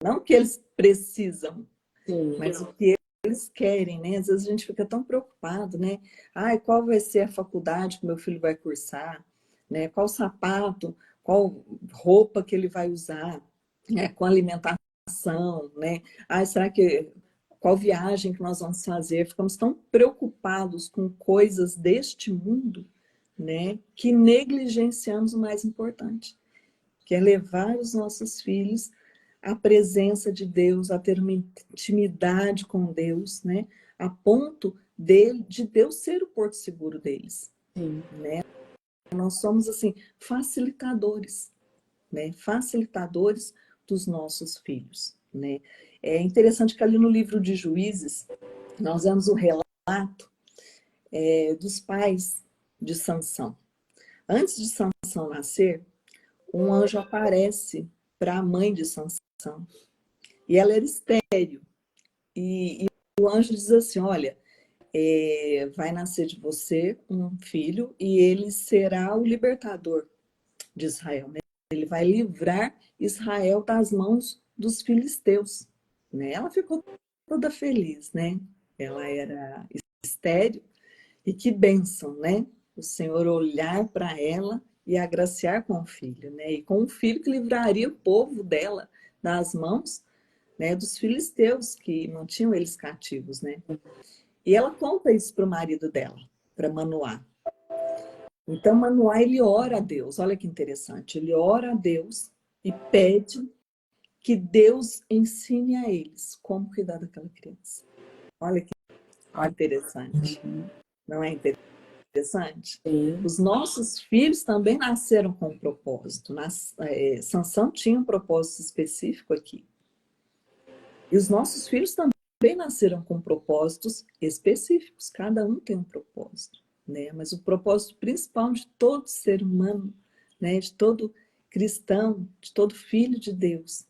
S3: Não o que eles precisam,
S1: Sim.
S3: mas o que eles querem, né? Às vezes a gente fica tão preocupado, né? Ai, qual vai ser a faculdade que meu filho vai cursar, né? Qual sapato, qual roupa que ele vai usar, né? Com alimentação, né? Ai, será que qual viagem que nós vamos fazer? Ficamos tão preocupados com coisas deste mundo, né? Que negligenciamos o mais importante, que é levar os nossos filhos à presença de Deus, a ter uma intimidade com Deus, né? A ponto de Deus ser o porto seguro deles.
S1: Sim.
S3: Né? Nós somos, assim, facilitadores, né? Facilitadores dos nossos filhos, né? É interessante que ali no livro de Juízes, nós vemos o relato relato dos pais de Sansão. Antes de Sansão nascer, um anjo aparece para a mãe de Sansão. E ela era estéril. E o anjo diz assim, olha, vai nascer de você um filho e ele será o libertador de Israel. Né? Ele vai livrar Israel das mãos dos filisteus. Né? Ela ficou toda feliz, né? Ela era estéril e que bênção, né? O Senhor olhar para ela e agraciar com o filho, né? E com um filho que livraria o povo dela das mãos, né, dos filisteus que mantinham eles cativos, né? E ela conta isso para o marido dela, para Manoá. Então Manoá ele ora a Deus, olha que interessante, ele ora a Deus e pede que Deus ensine a eles como cuidar daquela criança. Olha que interessante, não é interessante? Os nossos filhos também nasceram com um propósito. Sansão tinha um propósito específico aqui. E os nossos filhos também nasceram com propósitos específicos. Cada um tem um propósito, né? Mas o propósito principal de todo ser humano, né? De todo cristão, de todo filho de Deus,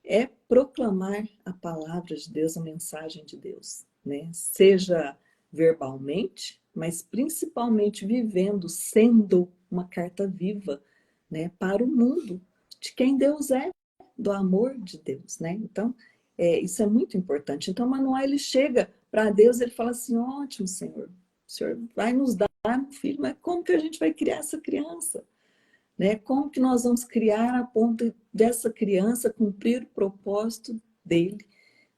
S3: é proclamar a palavra de Deus, a mensagem de Deus, né? Seja verbalmente, mas principalmente vivendo, sendo uma carta viva, né? Para o mundo, de quem Deus é, do amor de Deus, né? Então, isso é muito importante. Então, Manoá, ele chega para Deus, ele fala assim, ótimo, Senhor, o Senhor vai nos dar um filho, mas como que a gente vai criar essa criança? Né? Como que nós vamos criar a ponto dessa criança cumprir o propósito dele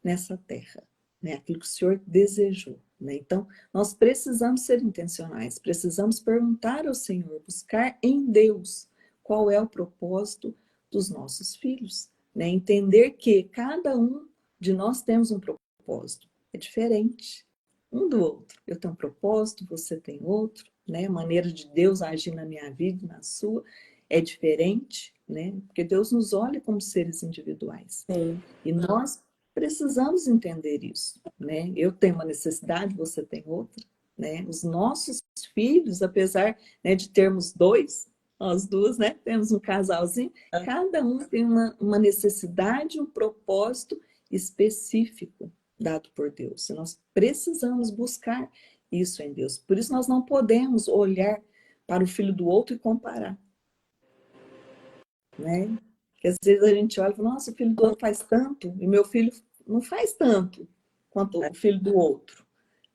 S3: nessa terra? Né? Aquilo que o Senhor desejou. Né? Então, nós precisamos ser intencionais, precisamos perguntar ao Senhor, buscar em Deus qual é o propósito dos nossos filhos. Né? Entender que cada um de nós temos um propósito, é diferente um do outro. Eu tenho um propósito, você tem outro, né? A maneira de Deus agir na minha vida e na sua é diferente, né? Porque Deus nos olha como seres individuais.
S4: Sim.
S3: E nós precisamos entender isso, né? Eu tenho uma necessidade, você tem outra, né? Os nossos filhos, apesar, né, de termos dois, nós duas, né? Temos um casalzinho, cada um tem uma necessidade, um propósito específico dado por Deus. E nós precisamos buscar isso em Deus. Por isso nós não podemos olhar para o filho do outro e comparar. Né? Porque às vezes a gente olha e fala, nossa, o filho do outro faz tanto, e meu filho não faz tanto quanto o filho do outro.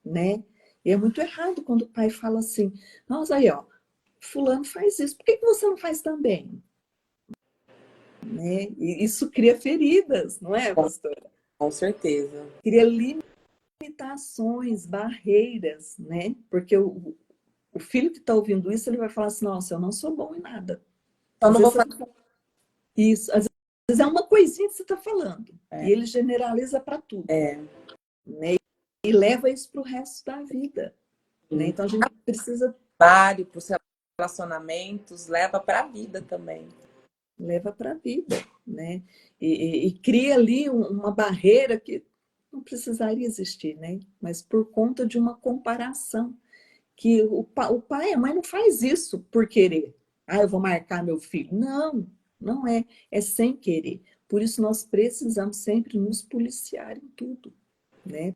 S3: Né? E é muito errado quando o pai fala assim, nossa, aí ó, fulano faz isso, por que você não faz também? Né? E isso cria feridas, não é, pastora?
S4: Com certeza.
S3: Cria limitações, barreiras, né? Porque o filho que está ouvindo isso, ele vai falar assim, nossa, eu não sou bom em nada.
S4: Eu não vou fazer
S3: isso. Às vezes é uma coisinha que você está falando. E ele generaliza para tudo. Né? E leva isso para o resto da vida. Né? Então a gente precisa...
S4: para os relacionamentos, leva para a vida também.
S3: Leva para a vida. Né? E cria ali uma barreira que não precisaria existir, né? Mas por conta de uma comparação. Que o pai e a mãe não faz isso por querer. Eu vou marcar meu filho. Não, não é. É sem querer. Por isso nós precisamos sempre nos policiar em tudo. Né?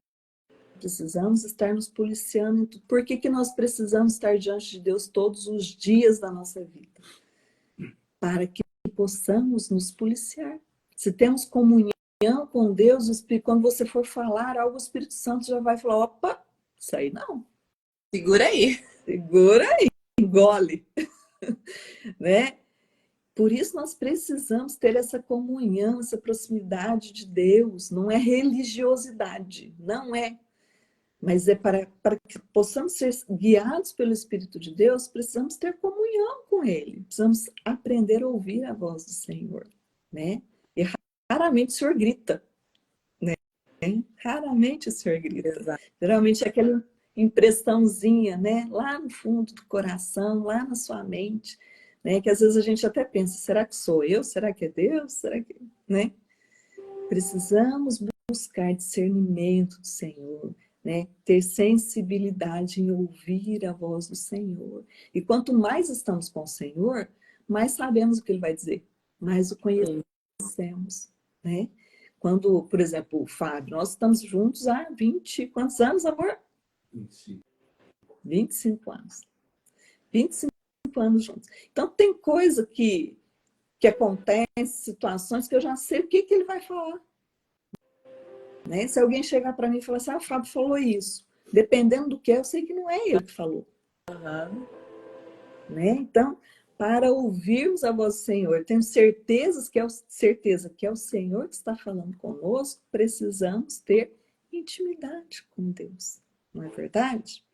S3: Precisamos estar nos policiando em tudo. Por que nós precisamos estar diante de Deus todos os dias da nossa vida? Para que possamos nos policiar. Se temos comunhão com Deus, quando você for falar algo, o Espírito Santo já vai falar, opa, isso aí não.
S4: Segura aí.
S3: Segura aí, engole. Né? Por isso nós precisamos ter essa comunhão, essa proximidade de Deus. Não é religiosidade, não é. Mas é para que possamos ser guiados pelo Espírito de Deus, precisamos ter comunhão com Ele. Precisamos aprender a ouvir a voz do Senhor. Né? E raramente o Senhor grita. Né? Raramente o Senhor grita.
S4: Exato.
S3: Geralmente é aquela impressãozinha, né? Lá no fundo do coração, lá na sua mente, né? Que às vezes a gente até pensa, será que sou eu? Será que é Deus? Será que... Né? Precisamos buscar discernimento do Senhor, né? Ter sensibilidade em ouvir a voz do Senhor. E quanto mais estamos com o Senhor, mais sabemos o que Ele vai dizer, mais o conhecemos, né? Quando, por exemplo, o Fábio, nós estamos juntos há 20, quantos anos, amor? 25 anos. 25 anos juntos. Então, tem coisa que acontece, situações que eu já sei o que ele vai falar. Né? Se alguém chegar para mim e falar assim, o Fábio falou isso. Dependendo do que é, eu sei que não é ele que falou.
S4: Uhum.
S3: Né? Então, para ouvirmos a voz do Senhor, temos certeza que é o Senhor que está falando conosco, precisamos ter intimidade com Deus. Não é verdade?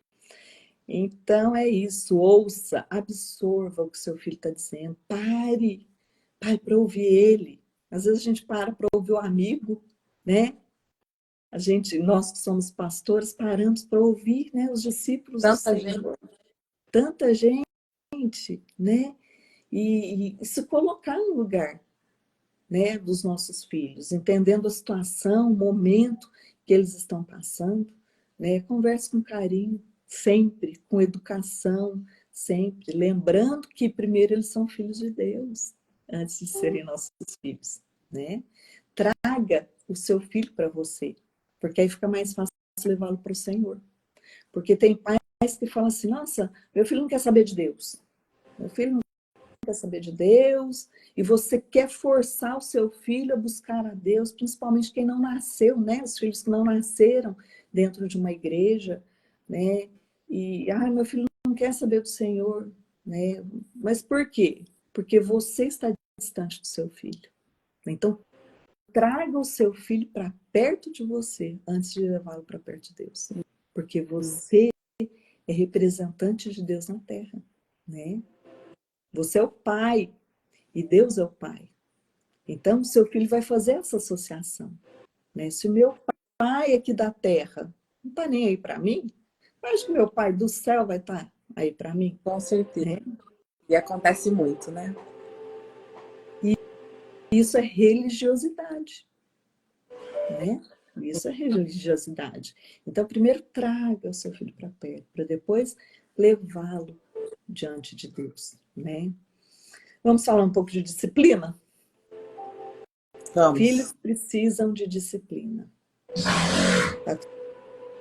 S3: Então é isso, ouça, absorva o que seu filho está dizendo, pare para ouvir ele. Às vezes a gente para ouvir o amigo, né? Nós que somos pastores, paramos para ouvir, né, os discípulos do Senhor. Tanta gente, né? E se colocar no lugar, né, dos nossos filhos, entendendo a situação, o momento que eles estão passando, né? Converse com carinho, sempre, com educação, sempre, lembrando que primeiro eles são filhos de Deus, antes de serem nossos filhos, né? Traga o seu filho para você, porque aí fica mais fácil levá-lo para o Senhor. Porque tem pais que falam assim, nossa, meu filho não quer saber de Deus. Meu filho não quer saber de Deus, e você quer forçar o seu filho a buscar a Deus, principalmente quem não nasceu, né? Os filhos que não nasceram dentro de uma igreja, né? E, meu filho não quer saber do Senhor, né? Mas por quê? Porque você está distante do seu filho. Então, traga o seu filho para perto de você antes de levá-lo para perto de Deus. Porque você é representante de Deus na terra, né? Você é o pai e Deus é o pai. Então, o seu filho vai fazer essa associação, né? Se o meu pai aqui da terra não está nem aí para mim, acho que meu pai do céu vai estar aí para mim.
S4: Com certeza.
S3: Né?
S4: E acontece muito, né?
S3: E isso é religiosidade, né? Isso é religiosidade. Então, primeiro traga o seu filho para perto, para depois levá-lo diante de Deus, né? Vamos falar um pouco de disciplina?
S4: Vamos.
S3: Filhos precisam de disciplina. Tá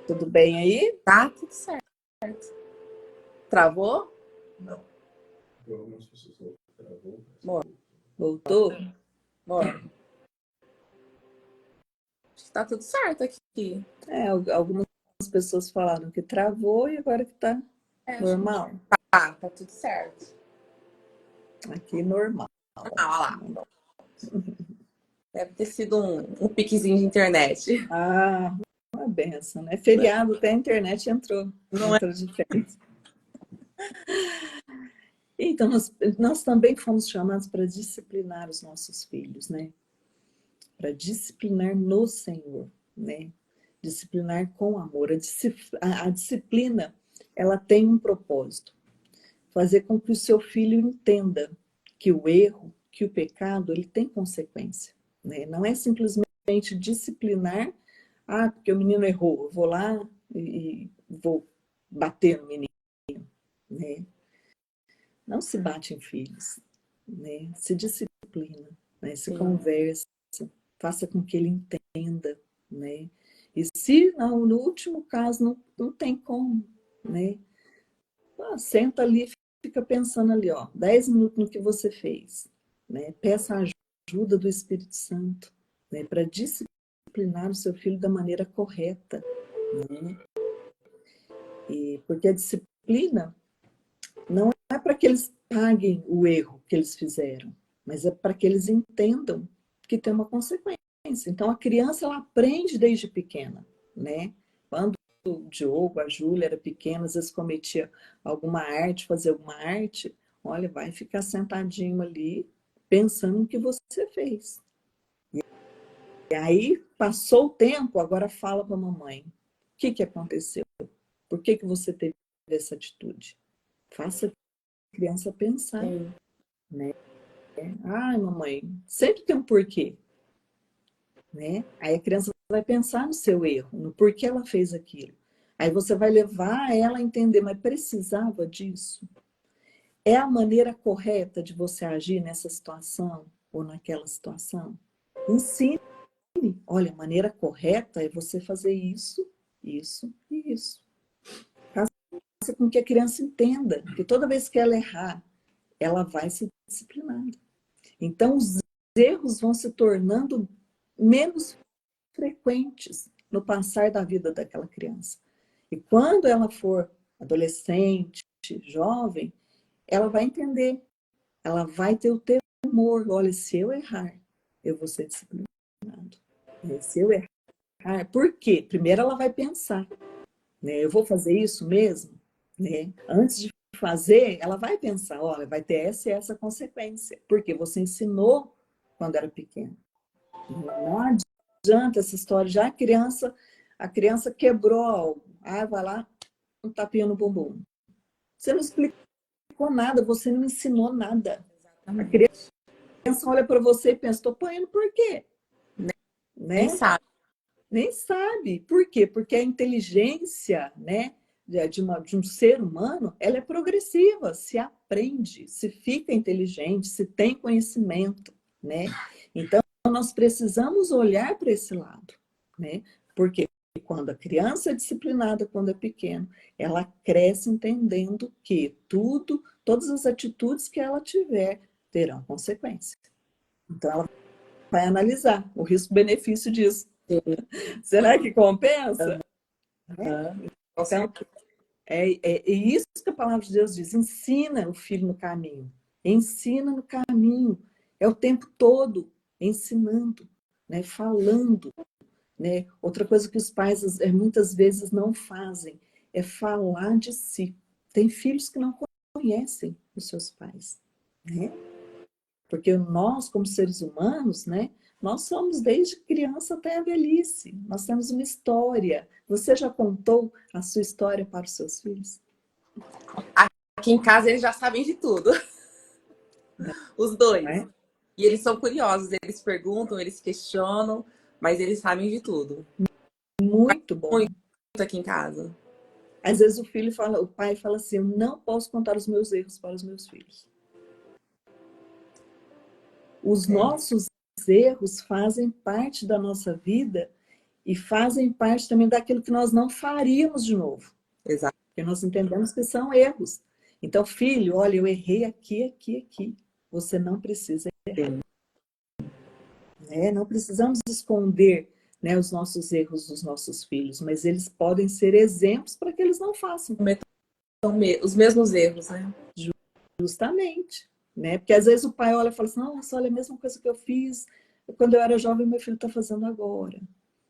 S3: tudo bem aí?
S4: Tá tudo certo. Travou?
S2: Não.
S3: Voltou?
S4: Bora. Acho que tá tudo certo aqui.
S3: Algumas pessoas falaram que travou e agora que tá normal.
S4: Tá tudo certo.
S3: Aqui normal.
S4: Olha lá. Deve ter sido um piquezinho de internet.
S3: Uma benção, né? Feriado, até a internet entrou de férias. Então, nós também fomos chamados para disciplinar os nossos filhos, né? Para disciplinar no Senhor, né? Disciplinar com amor. A disciplina, ela tem um propósito. Fazer com que o seu filho entenda que o erro, que o pecado, ele tem consequência, né? Não é simplesmente disciplinar, porque o menino errou, eu vou lá e vou bater no menino, né? Não se bate em filhos, né? Se disciplina, né? Se conversa, faça com que ele entenda, né? E se no último caso não tem como, né? Senta ali, fica pensando ali, 10 minutos no que você fez, né? Peça a ajuda do Espírito Santo, né? Para disciplinar o seu filho da maneira correta, né? Porque a disciplina não é para que eles paguem o erro que eles fizeram, mas é para que eles entendam que tem uma consequência. Então, a criança, ela aprende desde pequena, né? Quando o Diogo, a Júlia era pequena, às vezes cometia alguma arte, fazia alguma arte, olha, vai ficar sentadinho ali, pensando no que você fez. E aí, passou o tempo, agora fala para a mamãe, o que aconteceu? Por que você teve essa atitude? Faça a criança pensar, né? Mamãe, sempre tem um porquê, né? Aí a criança vai pensar no seu erro, no porquê ela fez aquilo. Aí você vai levar ela a entender, mas precisava disso? É a maneira correta de você agir nessa situação ou naquela situação? Ensine. Olha, a maneira correta é você fazer isso, isso e isso. Faça com que a criança entenda que toda vez que ela errar, ela vai ser disciplinada. Então, os erros vão se tornando menos frequentes no passar da vida daquela criança. E quando ela for adolescente, jovem, ela vai entender, ela vai ter o temor. Olha, se eu errar, eu vou ser disciplinado. Se eu errar, por quê? Primeiro ela vai pensar, né? Eu vou fazer isso mesmo? Né? Antes de fazer, ela vai pensar, olha, vai ter essa e essa consequência, porque você ensinou quando era pequeno. Não adianta essa história, já a criança quebrou algo, vai lá, um tapinha no bumbum. Você não explicou nada, você não ensinou nada. A criança olha para você e pensa, estou apanhando por quê?
S4: Nem
S3: Né?
S4: sabe.
S3: Nem sabe. Por quê? Porque a inteligência, né, de um ser humano, ela é progressiva, se aprende, se fica inteligente, se tem conhecimento, né? Então, nós precisamos olhar para esse lado, né? Porque quando a criança é disciplinada, quando é pequeno, ela cresce entendendo que todas as atitudes que ela tiver terão consequência. Então, ela vai analisar o risco-benefício disso. Será que compensa? Então, é isso que a palavra de Deus diz. Ensina o filho no caminho. Ensina no caminho. É o tempo todo ensinando, né? Falando. Né? Outra coisa que os pais muitas vezes não fazem é falar de si. Tem filhos que não conhecem os seus pais. Né? Porque nós, como seres humanos, né, nós somos desde criança até a velhice. Nós temos uma história. Você já contou a sua história para os seus filhos?
S4: Aqui em casa eles já sabem de tudo. Os dois.
S3: Né?
S4: E eles são curiosos, eles perguntam, eles questionam, mas eles sabem de tudo.
S3: Muito bom.
S4: Muito aqui em casa.
S3: Às vezes o pai fala assim, eu não posso contar os meus erros para os meus filhos. Os nossos erros fazem parte da nossa vida e fazem parte também daquilo que nós não faríamos de novo.
S4: Exato.
S3: Porque nós entendemos que são erros. Então, filho, olha, eu errei aqui, aqui, aqui. Você não precisa errar. Não precisamos esconder, né, os nossos erros dos nossos filhos, mas eles podem ser exemplos para que eles não façam.
S4: São os mesmos erros, né?
S3: Justamente. Né? Porque às vezes o pai olha e fala assim, nossa, olha a mesma coisa que eu fiz quando eu era jovem, meu filho está fazendo agora.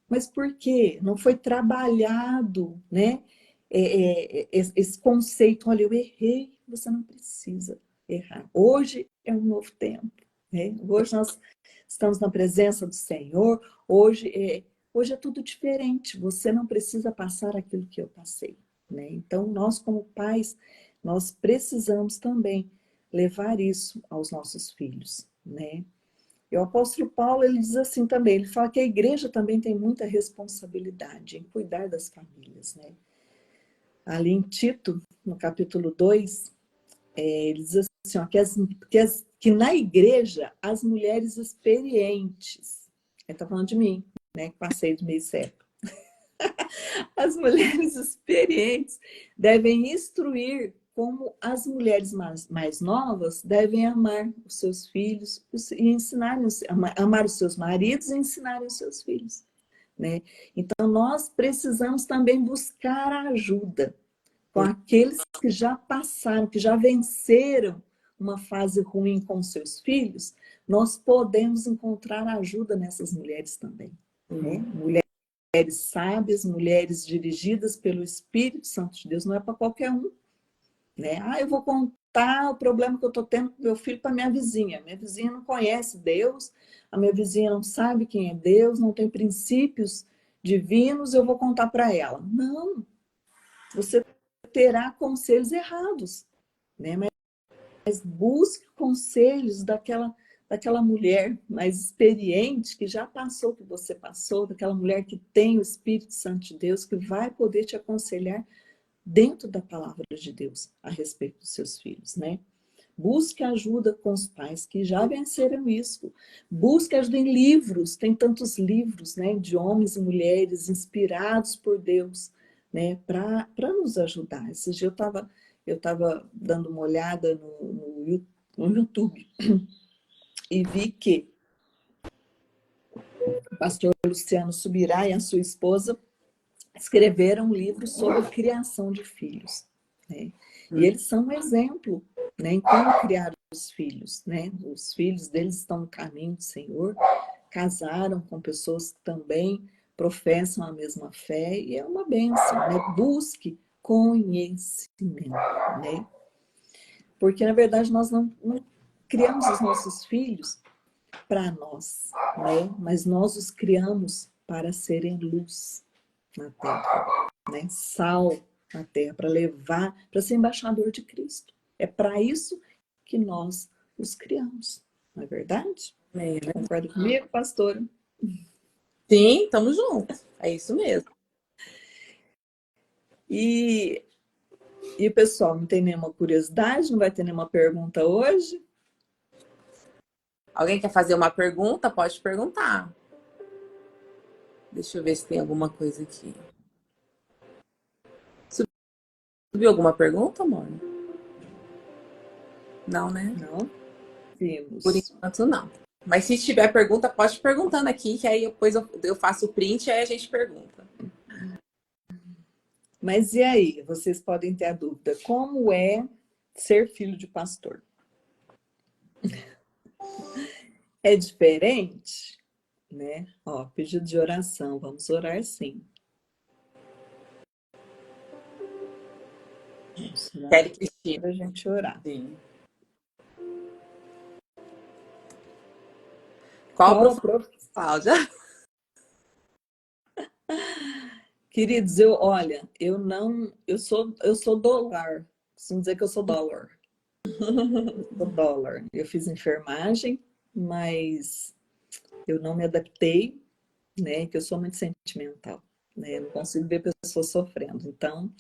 S3: Mas por quê? Não foi trabalhado, né? Esse conceito, olha, eu errei, você não precisa errar. Hoje é um novo tempo. Né? Hoje nós estamos na presença do Senhor, hoje é tudo diferente, você não precisa passar aquilo que eu passei. Né? Então, nós como pais, nós precisamos também levar isso aos nossos filhos. Né? E o apóstolo Paulo, ele diz assim também, ele fala que a igreja também tem muita responsabilidade em cuidar das famílias. Né? Ali em Tito, no capítulo 2, ele diz assim, ó, que na igreja as mulheres experientes, ele está falando de mim, né, que passei do meio século, as mulheres experientes devem instruir como as mulheres mais novas devem amar os seus filhos e ensinar, amar os seus maridos e ensinar os seus filhos. Né? Então, nós precisamos também buscar a ajuda com aqueles que já passaram, que já venceram uma fase ruim com seus filhos, nós podemos encontrar ajuda nessas mulheres também. Né? Mulheres sábias, mulheres dirigidas pelo Espírito Santo de Deus, não é para qualquer um. Né? Eu vou contar o problema que eu estou tendo com meu filho para minha vizinha. Minha vizinha não conhece Deus, a minha vizinha não sabe quem é Deus, não tem princípios divinos, eu vou contar para ela. Não, você terá conselhos errados, né? Mas busque conselhos daquela mulher mais experiente, que já passou o que você passou, daquela mulher que tem o Espírito Santo de Deus, que vai poder te aconselhar dentro da palavra de Deus a respeito dos seus filhos, né? Busque ajuda com os pais que já venceram isso. Busque ajuda em livros. Tem tantos livros, né, de homens e mulheres inspirados por Deus, né, para nos ajudar. Esse dia eu tava dando uma olhada no YouTube e vi que o pastor Luciano Subirá e a sua esposa escreveram um livro sobre criação de filhos, né? E eles são um exemplo, né, em como criar os filhos, né? Os filhos deles estão no caminho do Senhor, casaram com pessoas que também professam a mesma fé, e é uma bênção, né? Busque conhecimento, né? Porque, na verdade, nós não criamos os nossos filhos para nós, né? Mas nós os criamos para serem luz na terra, né? Sal na terra, para levar, para ser embaixador de Cristo. É para isso que nós os criamos, não é verdade? Concorda comigo, pastora?
S4: Sim, estamos juntos. É isso mesmo.
S3: E o pessoal, não tem nenhuma curiosidade? Não vai ter nenhuma pergunta hoje?
S4: Alguém quer fazer uma pergunta? Pode perguntar. Deixa eu ver se tem alguma coisa aqui. Subiu alguma pergunta, amor? Não, né?
S3: Não? Vimos.
S4: Por enquanto, não. Mas se tiver pergunta, pode ir perguntando aqui, que aí depois eu faço o print e aí a gente pergunta.
S3: Mas e aí? Vocês podem ter a dúvida. Como é ser filho de pastor? É diferente? Né? Ó, pedido de oração. Vamos orar sim. Vamos orar
S4: Kelly Cristina.
S3: para a gente orar.
S4: Sim. Qual a profissão? Cláudia?
S3: Queridos, eu sou dólar. Costumo dizer que eu sou dólar. Sou dólar. Eu fiz enfermagem, mas eu não me adaptei, né? Que eu sou muito sentimental, né? Eu não consigo ver pessoas sofrendo. Então,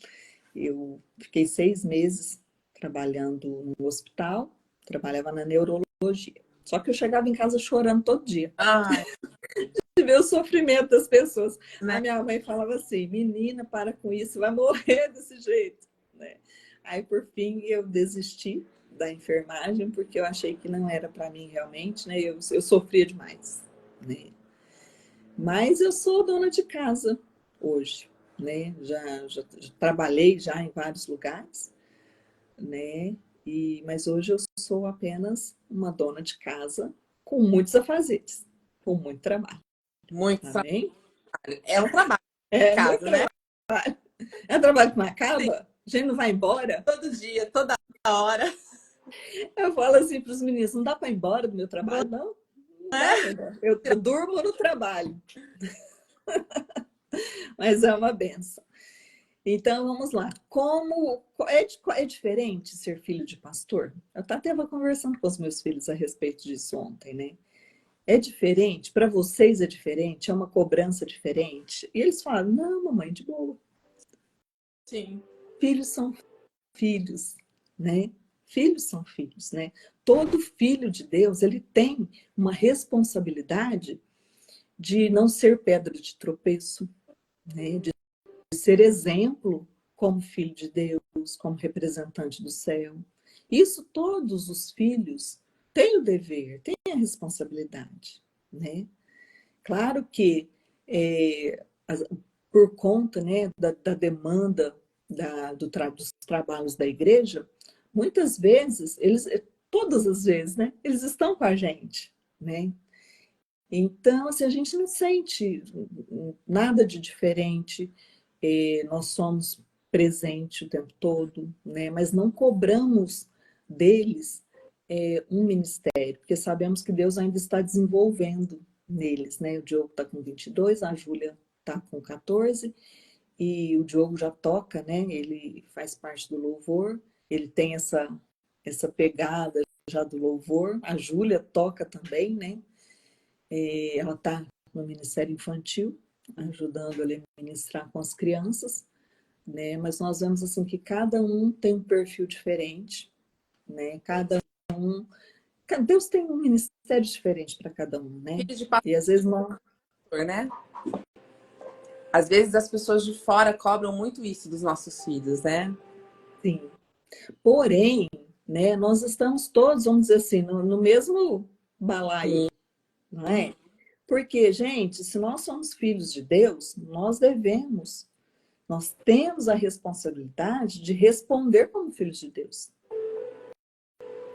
S3: eu fiquei 6 meses trabalhando no hospital, trabalhava na neurologia. Só que eu chegava em casa chorando todo dia.
S4: Ai,
S3: De ver o sofrimento das pessoas.
S4: né?
S3: A minha mãe falava assim, menina, para com isso, vai morrer desse jeito, né? Aí, por fim, eu desisti da enfermagem, porque eu achei que não era para mim realmente, né? Eu sofria demais, né? Mas eu sou dona de casa hoje, né? Já trabalhei já em vários lugares, né? Mas hoje eu sou apenas uma dona de casa com muitos afazeres, com muito trabalho.
S4: Muito
S3: Amém?
S4: trabalho. É um trabalho
S3: É,
S4: em casa, né?
S3: é um trabalho que não acaba? A gente não vai embora?
S4: Todo dia, toda hora.
S3: Eu falo assim para os meninos, não dá para ir embora do meu trabalho, não? Não dá pra ir embora. Eu durmo no trabalho. Mas é uma benção. Então, vamos lá. É diferente ser filho de pastor? Eu até estava conversando com os meus filhos a respeito disso ontem, né? É diferente? Para vocês é diferente? É uma cobrança diferente? E eles falam, não, mamãe, de boa.
S4: Sim.
S3: Filhos são filhos, né? Filhos são filhos, né? Todo filho de Deus, ele tem uma responsabilidade de não ser pedra de tropeço, né? De ser exemplo como filho de Deus, como representante do céu. Isso todos os filhos têm o dever, têm a responsabilidade, né? Claro que por conta, né, da demanda dos trabalhos da igreja, muitas vezes, todas as vezes, né, eles estão com a gente, né? Então, assim, a gente não sente nada de diferente, nós somos presentes o tempo todo, né? Mas não cobramos deles um ministério, porque sabemos que Deus ainda está desenvolvendo neles, né? O Diogo está com 22, a Júlia está com 14, e o Diogo já toca, né? Ele faz parte do louvor, ele tem essa pegada já do louvor. A Júlia toca também, né? Ela está no Ministério Infantil, ajudando ele a ministrar com as crianças, né? Mas nós vemos assim que cada um tem um perfil diferente, né? Deus tem um ministério diferente para cada um, né?
S4: Filho de
S3: E às vezes não.
S4: pastor, né? Às vezes as pessoas de fora cobram muito isso dos nossos filhos, né?
S3: Sim. Porém, né, nós estamos todos, vamos dizer assim, no mesmo balaio, não é? Porque, gente, se nós somos filhos de Deus, nós temos a responsabilidade de responder como filhos de Deus,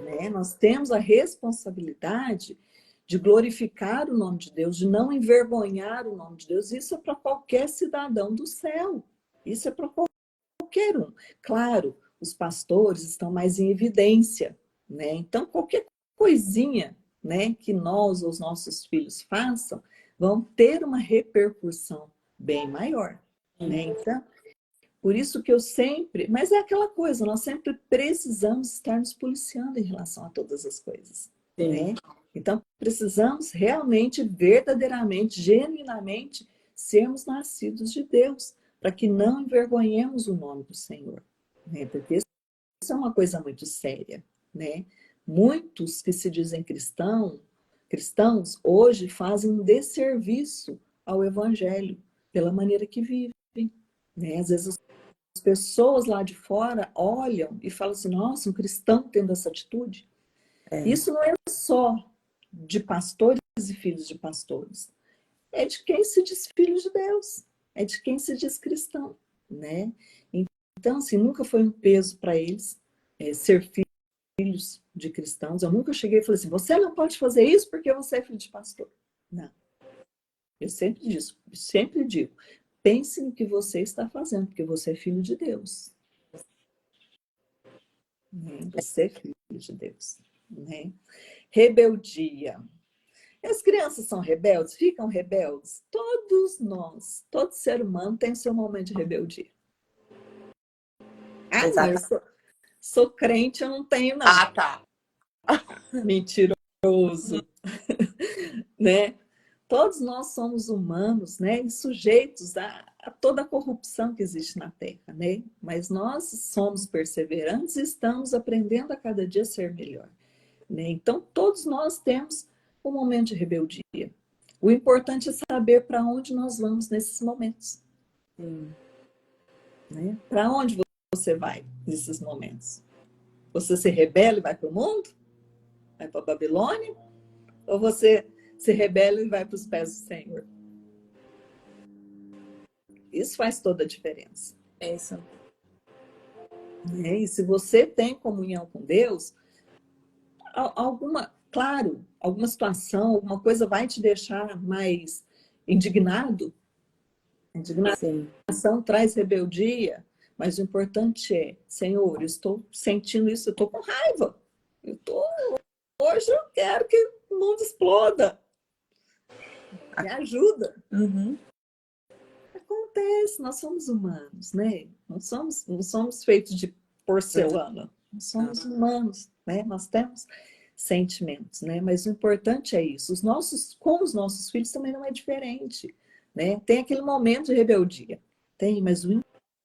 S3: né? Nós temos a responsabilidade de glorificar o nome de Deus, de não envergonhar o nome de Deus. Isso é para qualquer cidadão do céu. Isso é para qualquer um. Claro, os pastores estão mais em evidência, né? Então, qualquer coisinha, né, que nós ou os nossos filhos façam, vão ter uma repercussão bem maior, né? Então, por isso que eu sempre... Mas é aquela coisa, nós sempre precisamos estar nos policiando em relação a todas as coisas, né? Então, precisamos realmente, verdadeiramente, genuinamente, sermos nascidos de Deus, para que não envergonhemos o nome do Senhor, né? Porque isso é uma coisa muito séria, né? Muitos que se dizem cristãos, hoje fazem um desserviço ao Evangelho, pela maneira que vivem, né? Às vezes as pessoas lá de fora olham e falam assim, nossa, um cristão tendo essa atitude. Isso não é só de pastores e filhos de pastores. É de quem se diz filho de Deus. É de quem se diz cristão, né? Então, assim, nunca foi um peso para eles ser filhos de cristãos. Eu nunca cheguei e falei assim, você não pode fazer isso porque você é filho de pastor. Não. Eu sempre digo, pense no que você está fazendo, porque você é filho de Deus. Né? Você é filho de Deus. Né? Rebeldia. As crianças são rebeldes? Ficam rebeldes? Todos nós, todo ser humano tem o seu momento de rebeldia. Ah, não, eu sou crente, eu não tenho, não.
S4: Ah, tá.
S3: Mentiroso. Né? Todos nós somos humanos, né? E sujeitos a toda a corrupção que existe na Terra, né? Mas nós somos perseverantes e estamos aprendendo a cada dia a ser melhor, né? Então, todos nós temos um momento de rebeldia. O importante é saber para onde nós vamos nesses momentos. Né? Para onde você vai nesses momentos? Você se rebela e vai para o mundo? Vai para a Babilônia? Ou você se rebela e vai para os pés do Senhor? Isso faz toda a diferença.
S4: É isso.
S3: E se você tem comunhão com Deus, alguma situação, alguma coisa vai te deixar mais indignado. Indignação traz rebeldia, mas o importante é, Senhor, eu estou sentindo isso, eu estou com raiva. Hoje eu quero que o mundo exploda. Me ajuda. Acontece, nós somos humanos, né? Não somos feitos de porcelana. Nós somos humanos, né? Nós temos sentimentos, né? Mas o importante é isso. Com os nossos filhos também não é diferente, né? Tem aquele momento de rebeldia. Tem, mas o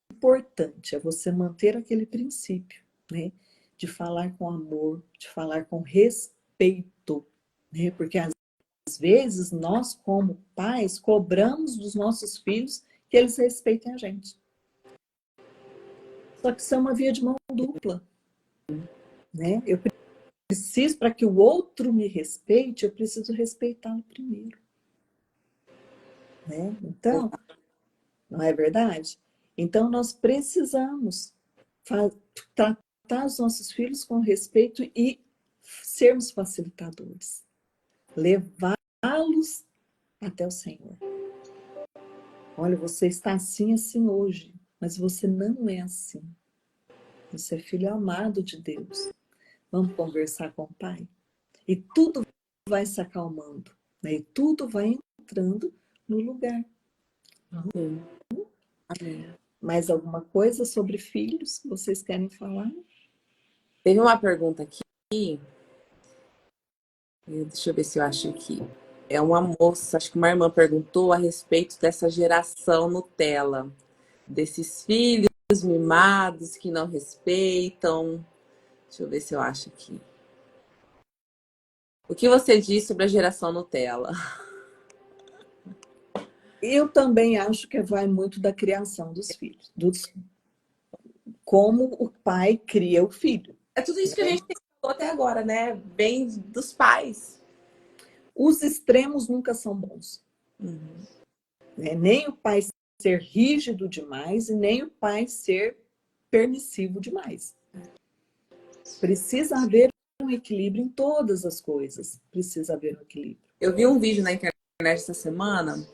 S3: importante é você manter aquele princípio, né? De falar com amor, de falar com respeito, né? Porque às vezes nós, como pais, cobramos dos nossos filhos que eles respeitem a gente. Só que isso é uma via de mão dupla, né? Eu preciso, para que o outro me respeite, eu preciso respeitá-lo primeiro, né? Então, não é verdade? Então, nós precisamos tratar os nossos filhos com respeito e sermos facilitadores. Levá-los até o Senhor. Olha, você está assim hoje, mas você não é assim. Você é filho amado de Deus. Vamos conversar com o Pai? E tudo vai se acalmando, né? E tudo vai entrando no lugar.
S4: Amém. Amém.
S3: Mais alguma coisa sobre filhos que vocês querem falar?
S4: Teve uma pergunta aqui Deixa eu ver se eu acho aqui. É uma moça, acho que uma irmã perguntou a respeito dessa geração Nutella, desses filhos mimados que não respeitam. Deixa eu ver se eu acho aqui. O que você diz sobre a geração Nutella?
S3: Eu também acho que vai muito da criação dos filhos, como o pai cria o filho.
S4: É tudo isso que a gente falou até agora, né? Vem dos pais.
S3: Os extremos nunca são bons. Né? Nem o pai ser rígido demais e nem o pai ser permissivo demais. Precisa haver um equilíbrio em todas as coisas. Precisa haver um equilíbrio.
S4: Eu vi um vídeo na internet essa semana,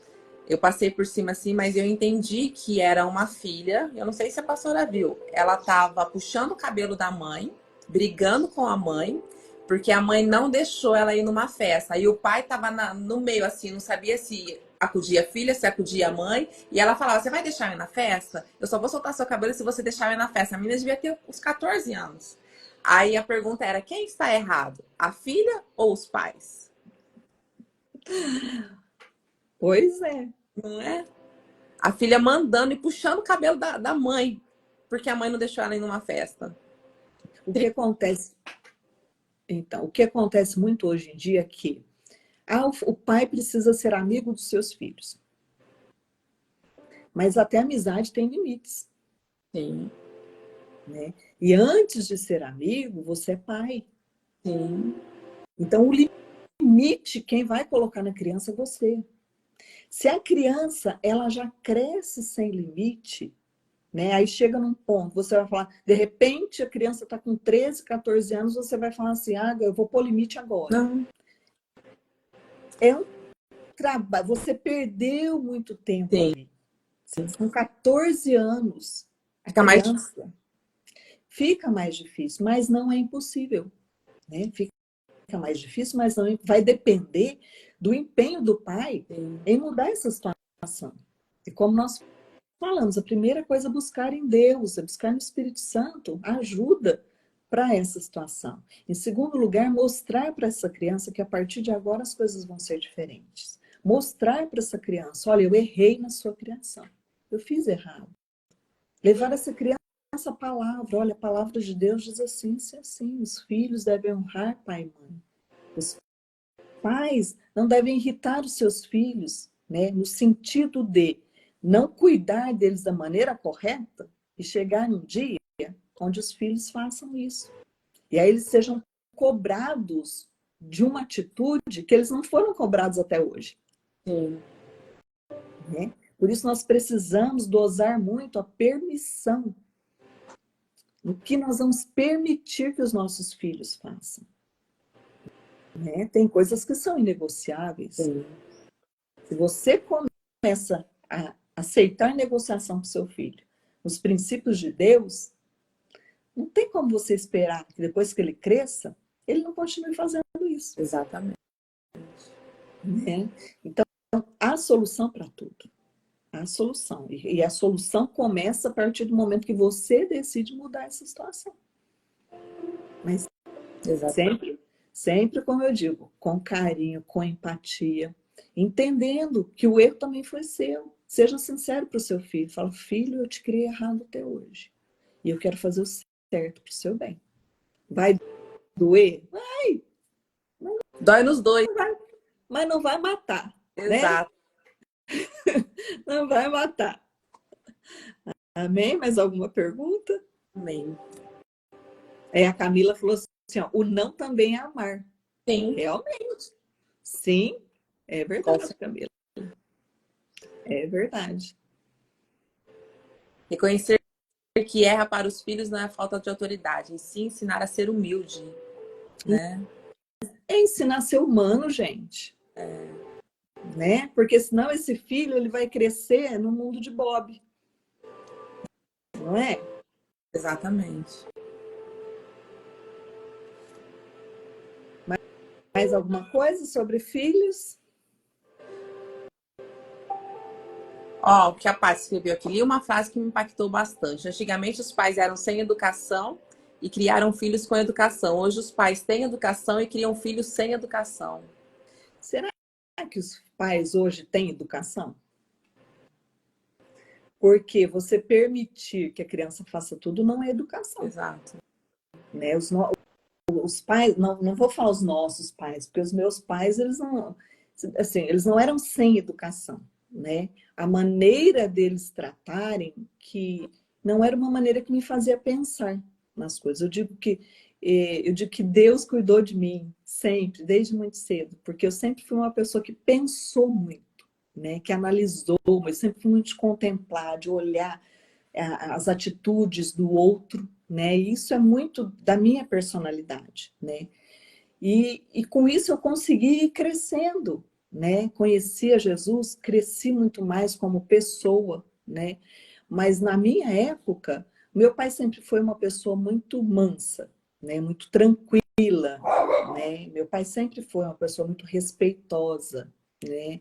S4: eu passei por cima assim, mas eu entendi que era uma filha, eu não sei se a pastora viu, ela estava puxando o cabelo da mãe, brigando com a mãe, porque a mãe não deixou ela ir numa festa. E o pai estava no meio assim, não sabia se acudia a filha, se acudia a mãe, e ela falava: você vai deixar eu ir na festa? Eu só vou soltar seu cabelo se você deixar eu ir na festa. A menina devia ter uns 14 anos. Aí a pergunta era: quem está errado? A filha ou os pais?
S3: Pois é.
S4: Não é? A filha mandando e puxando o cabelo da mãe, porque a mãe não deixou ela ir numa festa.
S3: O que acontece? Então, o que acontece muito hoje em dia é que o pai precisa ser amigo dos seus filhos. Mas até a amizade tem limites.
S4: Sim.
S3: Né? E antes de ser amigo, você é pai.
S4: Sim.
S3: Então, o limite, quem vai colocar na criança é você. Se a criança ela já cresce sem limite, né? Aí chega num ponto, você vai falar, de repente a criança está com 13, 14 anos, você vai falar assim, eu vou pôr limite agora.
S4: Não.
S3: É um trabalho, você perdeu muito tempo
S4: Sim.
S3: ali. Com 14 anos, a
S4: Fica mais
S3: criança fica mais difícil, mas não é impossível. Né? Fica mais difícil, mas não vai depender do empenho do pai em mudar essa situação. E como nós falamos, a primeira coisa é buscar em Deus, é buscar no Espírito Santo ajuda para essa situação. Em segundo lugar, mostrar para essa criança que a partir de agora as coisas vão ser diferentes. Mostrar para essa criança, olha, eu errei na sua criação, eu fiz errado. Levar essa criança a palavra, olha, a palavra de Deus diz assim, assim, os filhos devem honrar pai e mãe. Os pais não devem irritar os seus filhos, né, no sentido de não cuidar deles da maneira correta e chegar num dia onde os filhos façam isso. E aí eles sejam cobrados de uma atitude que eles não foram cobrados até hoje.
S4: Sim.
S3: Né? Por isso nós precisamos dosar muito a permissão. O que nós vamos permitir que os nossos filhos façam. Né? Tem coisas que são inegociáveis.
S4: Sim.
S3: Se você começa a aceitar negociação com seu filho, os princípios de Deus, não tem como você esperar que depois que ele cresça, ele não continue fazendo isso.
S4: Exatamente.
S3: Né? Então, há solução para tudo. Há solução. E a solução começa a partir do momento que você decide mudar essa situação. Mas sempre, como eu digo, com carinho, com empatia, entendendo que o erro também foi seu. Seja sincero para o seu filho. Fala, filho, eu te criei errado até hoje. E eu quero fazer o certo para o seu bem. Vai doer? Vai.
S4: Dói nos dois.
S3: Mas não vai matar.
S4: Exato.
S3: Né? Não vai matar. Amém? Mais alguma pergunta?
S4: Amém.
S3: A Camila falou assim, ó, o não também é amar.
S4: Sim.
S3: Realmente. Sim, é verdade, Camila. É verdade.
S4: Reconhecer que erra para os filhos não é falta de autoridade, e sim ensinar a ser humilde. Né?
S3: É ensinar a ser humano, gente. Né? Porque senão esse filho ele vai crescer no mundo de Bob. Não é?
S4: Exatamente.
S3: Mais alguma coisa sobre filhos?
S4: Ó, o que a Paty escreveu aqui, li uma frase que me impactou bastante. Antigamente os pais eram sem educação e criaram filhos com educação. Hoje os pais têm educação e criam filhos sem educação.
S3: Será que os pais hoje têm educação? Porque você permitir que a criança faça tudo não é educação.
S4: Exato.
S3: Né? Os pais, não vou falar os nossos pais, porque os meus pais, eles não, assim, eles não eram sem educação, né? A maneira deles tratarem que não era uma maneira que me fazia pensar nas coisas. Eu digo que Deus cuidou de mim sempre, desde muito cedo, porque eu sempre fui uma pessoa que pensou muito, né? Que analisou, eu sempre fui muito de contemplar, de olhar as atitudes do outro, né? E isso é muito da minha personalidade, né? E com isso eu consegui ir crescendo, né? Conheci a Jesus, cresci muito mais como pessoa, né? Mas na minha época, meu pai sempre foi uma pessoa muito mansa, né? Muito tranquila, né? Meu pai sempre foi uma pessoa muito respeitosa, né?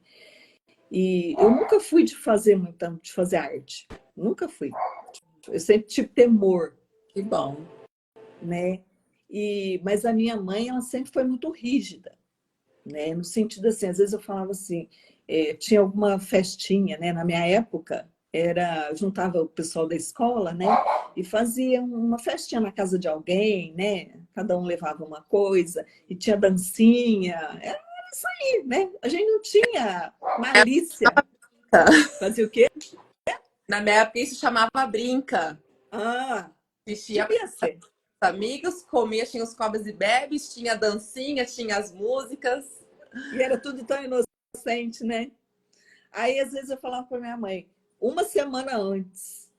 S3: E eu nunca fui de fazer arte, nunca fui. Eu sempre tive temor.
S4: Que bom.
S3: Né? Mas a minha mãe, ela sempre foi muito rígida, né? No sentido assim, às vezes eu falava assim, tinha alguma festinha, né? Na minha época, juntava o pessoal da escola, né? E fazia uma festinha na casa de alguém, né? Cada um levava uma coisa, e tinha dancinha, era isso aí, né? A gente não tinha malícia. Fazia o quê?
S4: Na minha época isso chamava brinca.
S3: Ah,
S4: Vestia
S3: devia ser.
S4: amigos, comia, tinha os cobras e bebes, tinha dancinha, tinha as músicas.
S3: E era tudo tão inocente, né? Aí, às vezes, eu falava para minha mãe, uma semana antes,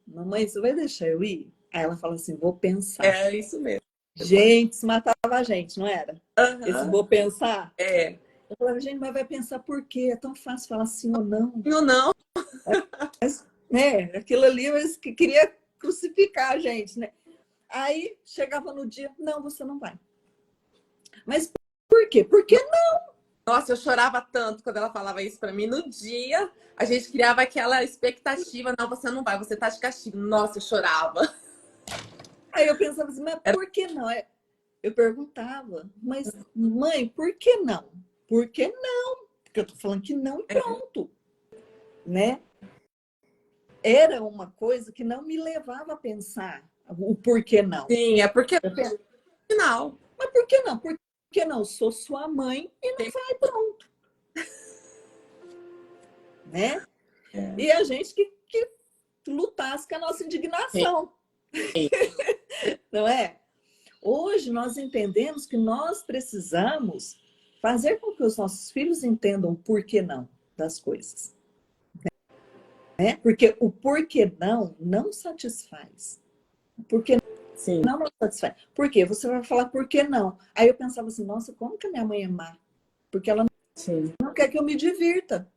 S3: mamãe, você vai deixar eu ir? Aí ela fala assim, vou pensar.
S4: É isso mesmo.
S3: Gente, isso matava a gente, não era? Esse
S4: Uhum.
S3: vou pensar.
S4: É.
S3: Eu falava, gente, mas vai pensar por quê? É tão fácil falar sim ou não.
S4: Ou não.
S3: Mas, né, aquilo ali, mas que queria crucificar a gente, né? Aí, chegava no dia, não, você não vai. Mas por quê? Porque
S4: Nossa, eu chorava tanto quando ela falava isso pra mim. No dia, a gente criava aquela expectativa. Não, você não vai, você tá de castigo. Nossa, eu chorava.
S3: Aí eu pensava assim, mas por que não? Eu perguntava, mas mãe, por que não? Por que não? Porque eu tô falando que não e pronto, né? Era uma coisa que não me levava a pensar o porquê não.
S4: Sim, é porque
S3: Eu penso,
S4: final.
S3: mas por que não? Por que não? Sou sua mãe e não vai, pronto. Né? E a gente que lutasse com a nossa indignação. Não é? Hoje nós entendemos que nós precisamos fazer com que os nossos filhos entendam o porquê não das coisas. Né? Porque o porquê não satisfaz. Porque
S4: Sim.
S3: não satisfaz. Por quê? Você vai falar por que não? Aí eu pensava assim, nossa, como que a minha mãe é má? Porque ela não quer que eu me divirta.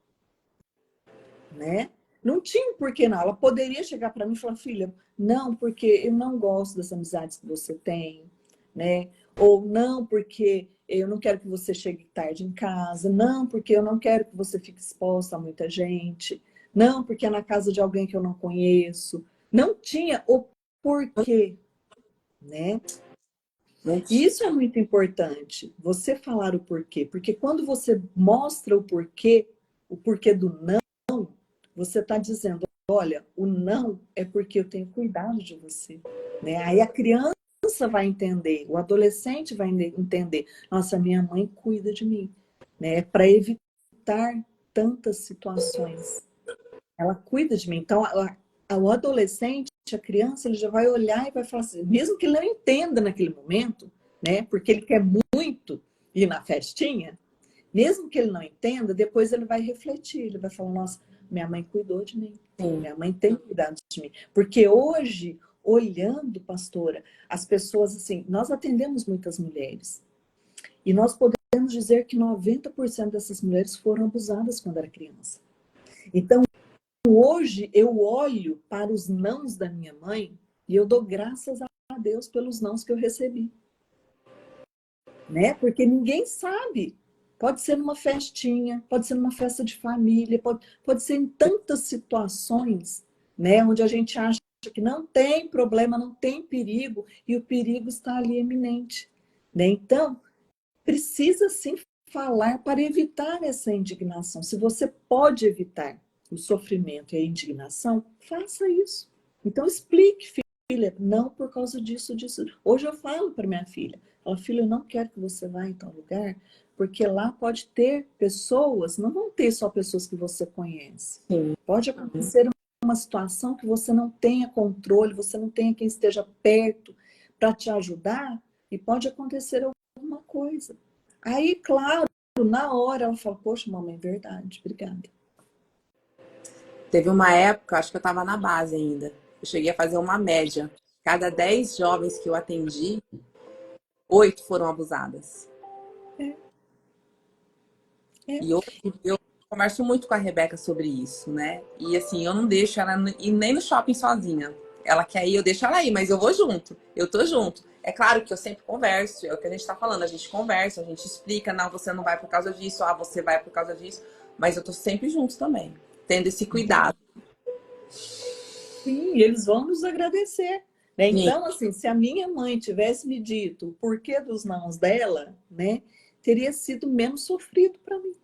S3: Né? Não tinha porquê não. Ela poderia chegar para mim e falar, filha, não, porque eu não gosto das amizades que você tem, né? Ou não, porque eu não quero que você chegue tarde em casa. Não, porque eu não quero que você fique exposta a muita gente. Não, porque é na casa de alguém que eu não conheço. Não tinha o porquê, né? E isso é muito importante, você falar o porquê. Porque quando você mostra o porquê do não, você está dizendo, olha, o não é porque eu tenho cuidado de você. Né? Aí a criança vai entender, o adolescente vai entender, nossa, minha mãe cuida de mim. Né? Para evitar tantas situações. Ela cuida de mim. Então, o adolescente, a criança, ele já vai olhar e vai falar assim, mesmo que ele não entenda naquele momento, né? Porque ele quer muito ir na festinha, mesmo que ele não entenda, depois ele vai refletir, ele vai falar, nossa, minha mãe cuidou de mim, minha mãe tem cuidado de mim. Porque hoje, olhando, pastora, as pessoas, assim, nós atendemos muitas mulheres, e nós podemos dizer que 90% dessas mulheres foram abusadas quando era criança. Então, hoje eu olho para os nãos da minha mãe e eu dou graças a Deus pelos nãos que eu recebi. Né? Porque ninguém sabe. Pode ser numa festinha, pode ser numa festa de família, pode ser em tantas situações, né? Onde a gente acha que não tem problema, não tem perigo, e o perigo está ali iminente, né? Então, precisa sim falar para evitar essa indignação. Se você pode evitar o sofrimento e a indignação, faça isso. Então, explique, filha, não por causa disso, disso. Hoje eu falo para minha filha, filha, eu não quero que você vá em tal lugar, porque lá pode ter pessoas, não vão ter só pessoas que você conhece.
S4: Sim.
S3: Pode acontecer uma situação que você não tenha controle, você não tenha quem esteja perto para te ajudar, e pode acontecer alguma coisa. Aí, claro, na hora ela fala, poxa, mamãe, é verdade, obrigada.
S4: Teve uma época, acho que eu estava na base ainda. Eu cheguei a fazer uma média. Cada 10 jovens que eu atendi, 8 foram abusadas. E hoje eu converso muito com a Rebeca sobre isso, né? E assim, eu não deixo ela ir nem no shopping sozinha. Ela quer ir, eu deixo ela ir, mas eu vou junto. Eu tô junto. É claro que eu sempre converso, é o que a gente tá falando. A gente conversa, a gente explica, não, você não vai por causa disso, você vai por causa disso. Mas eu tô sempre junto também, tendo esse cuidado.
S3: Sim, eles vão nos agradecer. Né? Então, assim, se a minha mãe tivesse me dito o porquê dos nãos dela, né, teria sido menos sofrido para mim.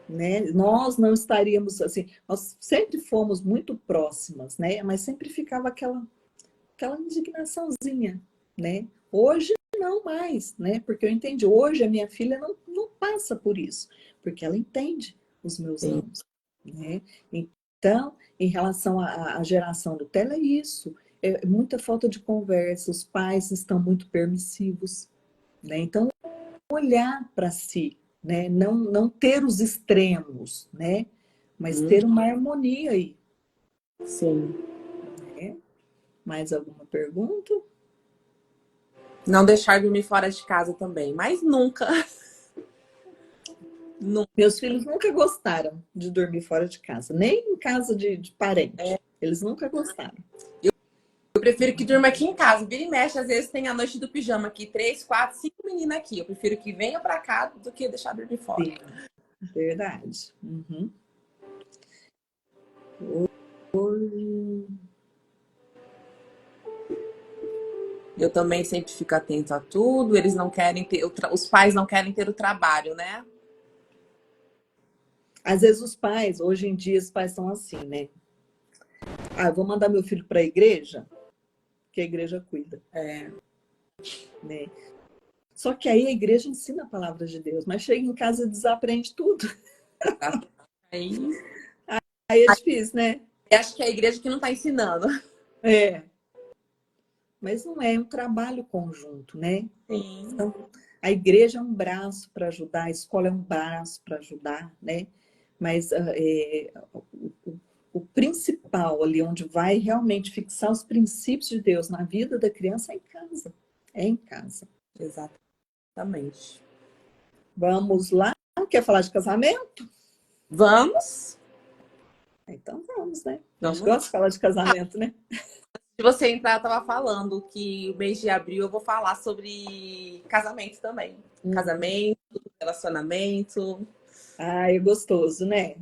S3: Né? Nós não estaríamos assim, nós sempre fomos muito próximas, né? Mas sempre ficava aquela indignaçãozinha, né? Hoje não mais, né? Porque eu entendi. Hoje a minha filha não passa por isso, porque ela entende os meus nãos, né? Então, em relação à geração do tela, é isso. É muita falta de conversa, os pais estão muito permissivos, né? Então, olhar para si, né? Não ter os extremos, né? Mas ter uma harmonia aí.
S4: Sim.
S3: Né? Mais alguma pergunta?
S4: Não deixar dormir fora de casa também, mas nunca.
S3: Meus filhos nunca gostaram de dormir fora de casa, nem em casa de parente. Eles nunca gostaram.
S4: Eu prefiro que durma aqui em casa. Vira e mexe, às vezes tem a noite do pijama aqui, 3, 4, 5 meninas aqui. Eu prefiro que venha pra cá do que deixar dormir fora.
S3: Sim, verdade. Uhum.
S4: Eu também sempre fico atento a tudo. Eles não querem ter, os pais não querem ter o trabalho, né?
S3: Às vezes os pais, hoje em dia, os pais são assim, né? Eu vou mandar meu filho para a igreja, que a igreja cuida. Né? Só que aí a igreja ensina a palavra de Deus, mas chega em casa e desaprende tudo.
S4: Aí
S3: Aí é difícil, né?
S4: acho que é a igreja que não está ensinando.
S3: É. Mas não é um trabalho conjunto, né?
S4: Sim.
S3: Então, a igreja é um braço para ajudar, a escola é um braço para ajudar, né? Mas o principal ali, onde vai realmente fixar os princípios de Deus na vida da criança é em casa. É em casa.
S4: Exatamente.
S3: Vamos lá? Quer falar de casamento?
S4: Vamos?
S3: Então vamos, né? A
S4: Vamos.
S3: gente gosta de falar de casamento, né?
S4: Se você entrar, eu estava falando que o mês de abril eu vou falar sobre casamento também. Casamento, relacionamento.
S3: É gostoso, né?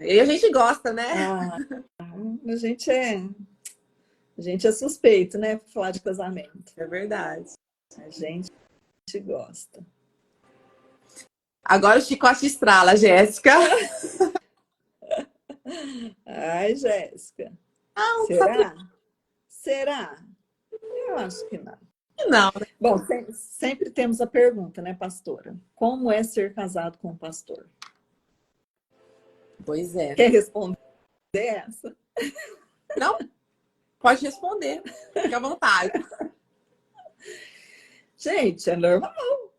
S4: E a gente gosta, né?
S3: A gente é suspeito, né? Para falar de casamento.
S4: É verdade.
S3: A gente gosta.
S4: Agora o chicote estrala, Jéssica.
S3: Ai, Jéssica.
S4: Não,
S3: Será? Eu acho que não.
S4: não, né?
S3: Bom, sempre temos a pergunta, né, pastora? Como é ser casado com um pastor?
S4: Pois é.
S3: Quer responder essa?
S4: Não, pode responder. Fica à vontade.
S3: Gente, é normal.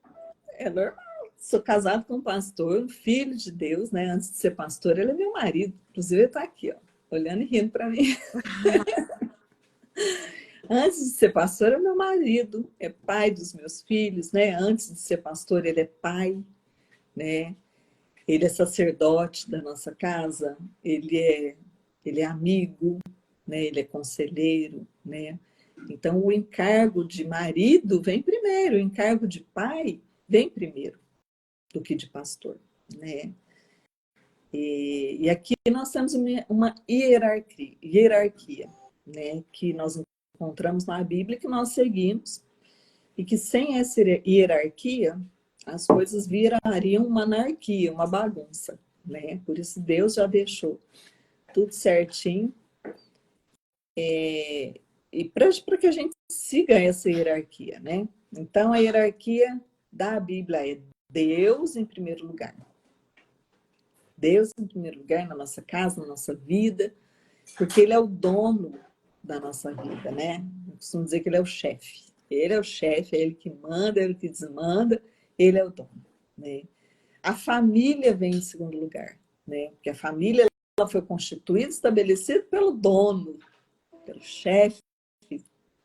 S3: É normal. Sou casado com um pastor, um filho de Deus, né? Antes de ser pastor, ele é meu marido. Inclusive, ele está aqui, ó, olhando e rindo para mim. Antes de ser pastor, é meu marido, é pai dos meus filhos, né? Antes de ser pastor, ele é pai, né? Ele é sacerdote da nossa casa, ele é amigo, né? Ele é conselheiro, né? Então, o encargo de marido vem primeiro, o encargo de pai vem primeiro do que de pastor, né? E aqui nós temos uma hierarquia. né, que nós encontramos na Bíblia, que nós seguimos, e que sem essa hierarquia, as coisas virariam uma anarquia, uma bagunça, né? Por isso Deus já deixou tudo certinho, e para que a gente siga essa hierarquia, né? Então, a hierarquia da Bíblia é Deus em primeiro lugar. Deus em primeiro lugar na nossa casa, na nossa vida, porque Ele é o dono da nossa vida, né? Eu costumo dizer que Ele é o chefe. Ele é o chefe, é Ele que manda, é Ele que desmanda, Ele é o dono, né? A família vem em segundo lugar, né? Porque a família ela foi constituída, estabelecida pelo dono, pelo chefe,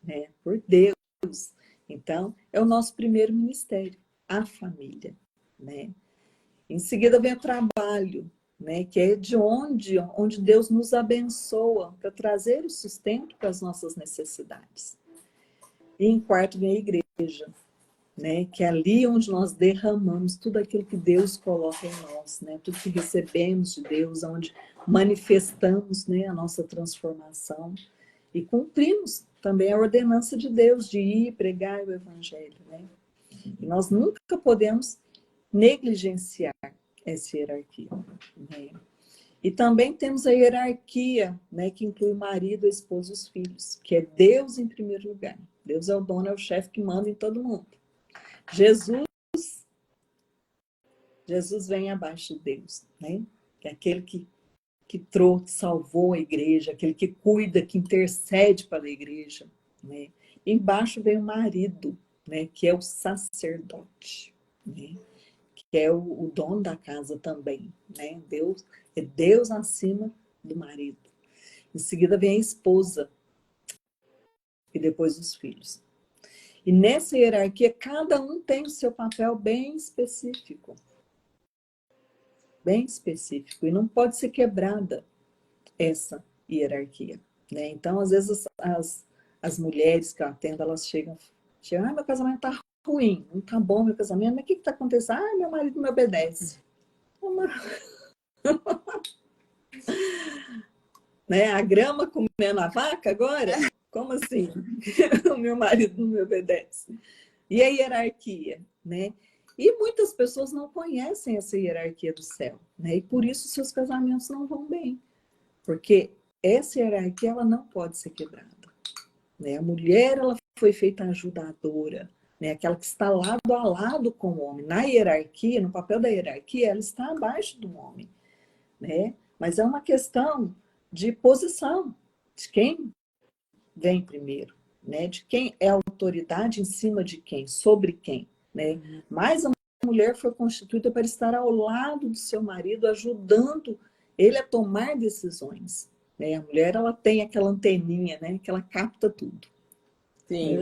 S3: né? Por Deus. Então, é o nosso primeiro ministério, a família, né? Em seguida vem o trabalho, né? Que é de onde Deus nos abençoa para trazer o sustento para as nossas necessidades. E em quarto vem a igreja, né? Que é ali onde nós derramamos tudo aquilo que Deus coloca em nós, né? Tudo que recebemos de Deus, onde manifestamos, né, a nossa transformação e cumprimos também a ordenança de Deus de ir pregar o evangelho, né? E nós nunca podemos negligenciar essa hierarquia, né? E também temos a hierarquia, né, que inclui o marido, a esposa e os filhos, que é Deus em primeiro lugar. Deus é o dono, é o chefe que manda em todo mundo. Jesus vem abaixo de Deus, né? Que é aquele que trouxe, que salvou a igreja, aquele que cuida, que intercede para a igreja, né? Embaixo vem o marido, né? Que é o sacerdote, né? Que é o dono da casa também, né? Deus é Deus acima do marido. Em seguida vem a esposa e depois os filhos. E nessa hierarquia, cada um tem o seu papel bem específico. Bem específico. E não pode ser quebrada essa hierarquia, né? Então, às vezes, as mulheres que eu atendo, elas chegam meu casamento tá ruim, não tá bom meu casamento, mas o que está acontecendo? Meu marido me obedece. Né? A grama comendo a vaca agora? Como assim? O meu marido não me obedece. E a hierarquia, né? E muitas pessoas não conhecem essa hierarquia do céu, né? E por isso seus casamentos não vão bem. Porque essa hierarquia ela não pode ser quebrada, né? A mulher ela foi feita ajudadora, né? Aquela que está lado a lado com o homem. Na hierarquia, no papel da hierarquia, ela está abaixo do homem, né? Mas é uma questão de posição, de quem vem primeiro, né? De quem é a autoridade em cima de quem, sobre quem, né? Mas a mulher foi constituída para estar ao lado do seu marido, ajudando ele a tomar decisões, né? A mulher ela tem aquela anteninha, né? Que ela capta tudo.
S4: Sim,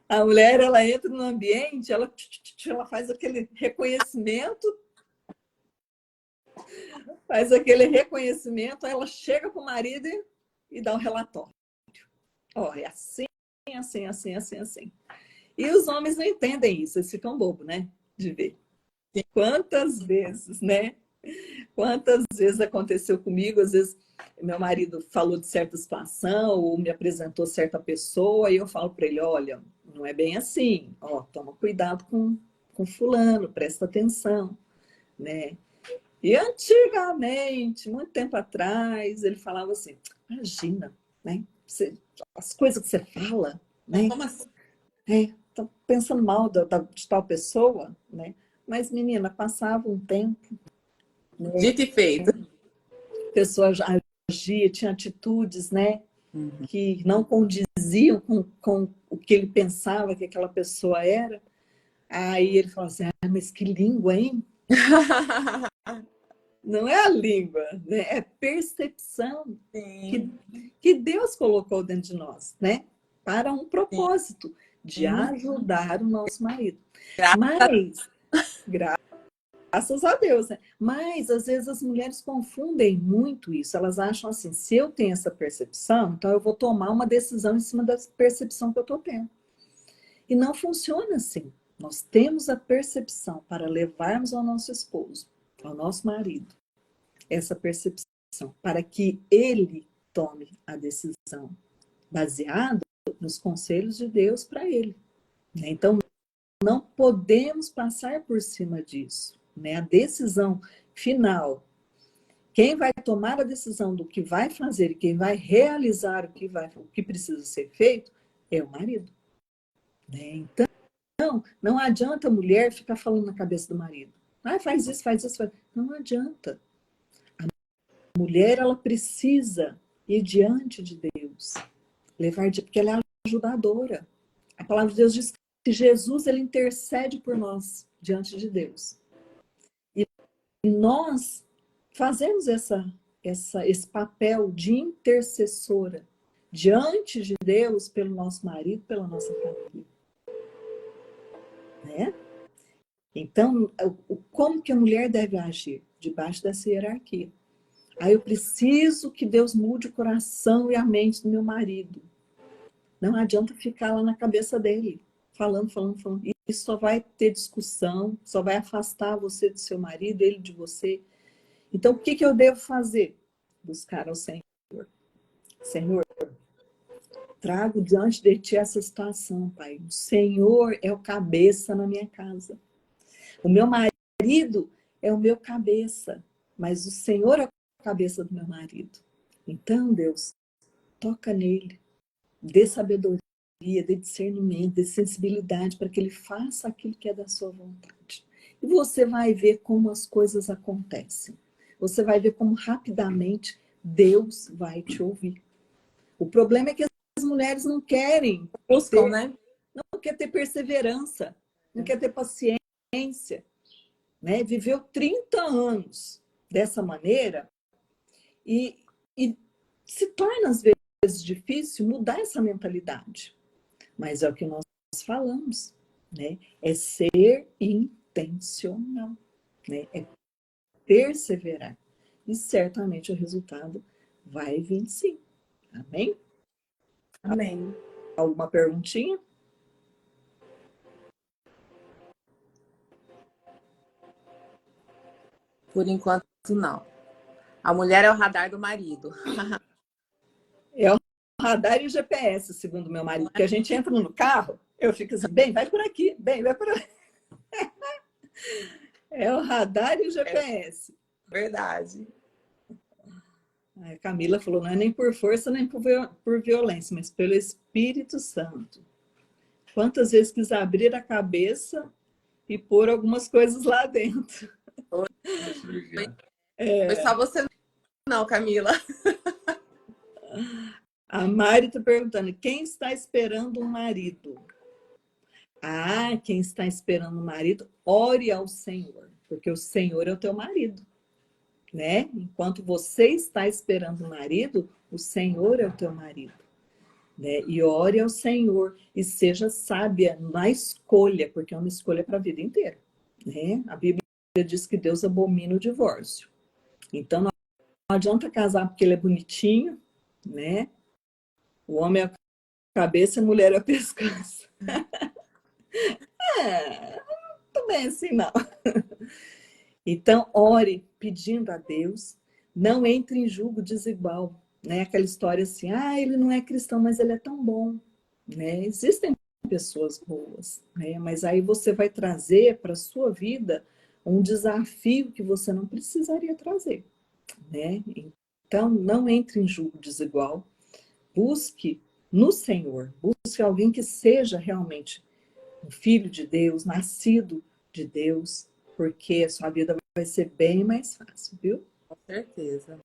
S3: a mulher ela entra no ambiente, ela faz aquele reconhecimento, aí ela chega para o marido e dá um relatório. Ó, é assim, assim, assim, assim, assim. E os homens não entendem isso, eles ficam bobos, né? De ver. Quantas vezes, né? Quantas vezes aconteceu comigo, às vezes meu marido falou de certa situação ou me apresentou certa pessoa e eu falo para ele, olha, não é bem assim, ó, toma cuidado com fulano, presta atenção, né? E antigamente, muito tempo atrás, ele falava assim, imagina, né? As coisas que você fala, né?
S4: como assim?
S3: Tá pensando mal de tal pessoa, né? Mas, menina, passava um tempo, né?
S4: Dito e feito.
S3: A pessoa agia, tinha atitudes, né? Que não condiziam com o que ele pensava que aquela pessoa era. Aí ele falou assim, mas que língua, hein? Não é a língua, né? É percepção que Deus colocou dentro de nós, né? Para um propósito de ajudar o nosso marido. Mas, graças a Deus, né? Mas, às vezes, as mulheres confundem muito isso. Elas acham assim, se eu tenho essa percepção, então eu vou tomar uma decisão em cima da percepção que eu estou tendo. E não funciona assim. Nós temos a percepção para levarmos ao nosso esposo, ao nosso marido, essa percepção, para que ele tome a decisão baseado nos conselhos de Deus para ele, né? Então, não podemos passar por cima disso, né? A decisão final, quem vai tomar a decisão do que vai fazer e quem vai realizar o que precisa ser feito é o marido, né? Então, não adianta a mulher ficar falando na cabeça do marido. Ah, faz isso, faz isso. Faz... Não adianta. A mulher, ela precisa ir diante de Deus, porque ela é ajudadora. A palavra de Deus diz que Jesus, ele intercede por nós diante de Deus. E nós fazemos esse papel de intercessora diante de Deus pelo nosso marido, pela nossa família. Né? Então, como que a mulher deve agir? Debaixo dessa hierarquia. Aí eu preciso que Deus mude o coração e a mente do meu marido. Não adianta ficar lá na cabeça dele, falando. Isso só vai ter discussão, só vai afastar você do seu marido, ele de você. Então, o que eu devo fazer? Buscar ao Senhor. Senhor, trago diante de Ti essa situação, Pai. O Senhor é o cabeça na minha casa. O meu marido é o meu cabeça, mas o Senhor é a cabeça do meu marido. Então, Deus, toca nele, dê sabedoria, dê discernimento, dê sensibilidade para que ele faça aquilo que é da sua vontade. E você vai ver como as coisas acontecem. Você vai ver como rapidamente Deus vai te ouvir. O problema é que as mulheres não querem.
S4: Buscam, né?
S3: Não quer ter perseverança, não quer ter paciência, né? Viveu 30 anos dessa maneira e se torna às vezes difícil mudar essa mentalidade. Mas é o que nós falamos, né? É ser intencional, né? É perseverar. E certamente o resultado vai vir sim. Amém?
S4: Amém.
S3: Alguma perguntinha?
S4: Por enquanto, não. A mulher é o radar do marido.
S3: É o radar e o GPS, segundo meu marido. Porque a gente entra no carro, eu fico assim, bem, vai por aqui, bem, vai por aí. É o radar e o GPS.
S4: Verdade.
S3: A Camila falou, não é nem por força, nem por violência, mas pelo Espírito Santo. Quantas vezes quis abrir a cabeça e pôr algumas coisas lá dentro.
S4: Foi só você não, Camila.
S3: A Mari está perguntando, quem está esperando um marido? Ah, quem está esperando um marido, ore ao Senhor, porque o Senhor é o teu marido, né? Enquanto você está esperando um marido, o Senhor é o teu marido, né? E ore ao Senhor e seja sábia na escolha, porque é uma escolha para a vida inteira, né? A Bíblia diz que Deus abomina o divórcio. Então, não adianta casar porque ele é bonitinho, né? O homem é a cabeça e a mulher é a pescoço. Não bem assim, não. Então, ore pedindo a Deus, não entre em julgo desigual, né? Aquela história assim, ele não é cristão, mas ele é tão bom, né? Existem pessoas boas, né? Mas aí você vai trazer para a sua vida um desafio que você não precisaria trazer, né? Então, não entre em julgo desigual, busque no Senhor, busque alguém que seja realmente um filho de Deus, nascido de Deus, porque a sua vida vai ser bem mais fácil, viu?
S4: Com certeza.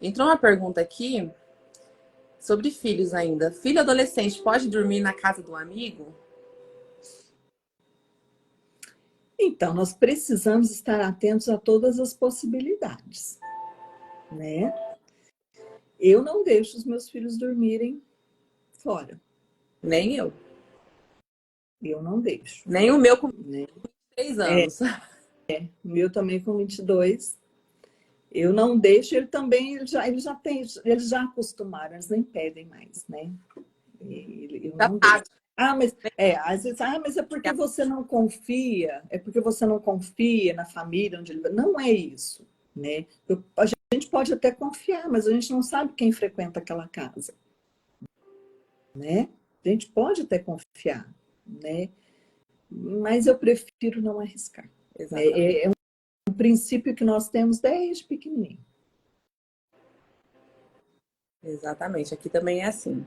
S4: Entrou uma pergunta aqui sobre filhos ainda. Filho adolescente pode dormir na casa do amigo?
S3: Então, nós precisamos estar atentos a todas as possibilidades, né? Eu não deixo os meus filhos dormirem fora.
S4: Nem eu.
S3: Eu não deixo.
S4: Nem o meu com
S3: Né?
S4: 3 anos.
S3: O meu também com 22. Eu não deixo, ele também, eles já acostumaram, eles nem pedem mais, né? Eu não deixo. Às vezes, mas é porque você não confia, na família onde ele vai. Não é isso, né? A gente pode até confiar, mas a gente não sabe quem frequenta aquela casa, né? A gente pode até confiar, né? Mas eu prefiro não arriscar.
S4: Exatamente.
S3: É um princípio que nós temos desde pequenininho.
S4: Exatamente. Aqui também é assim.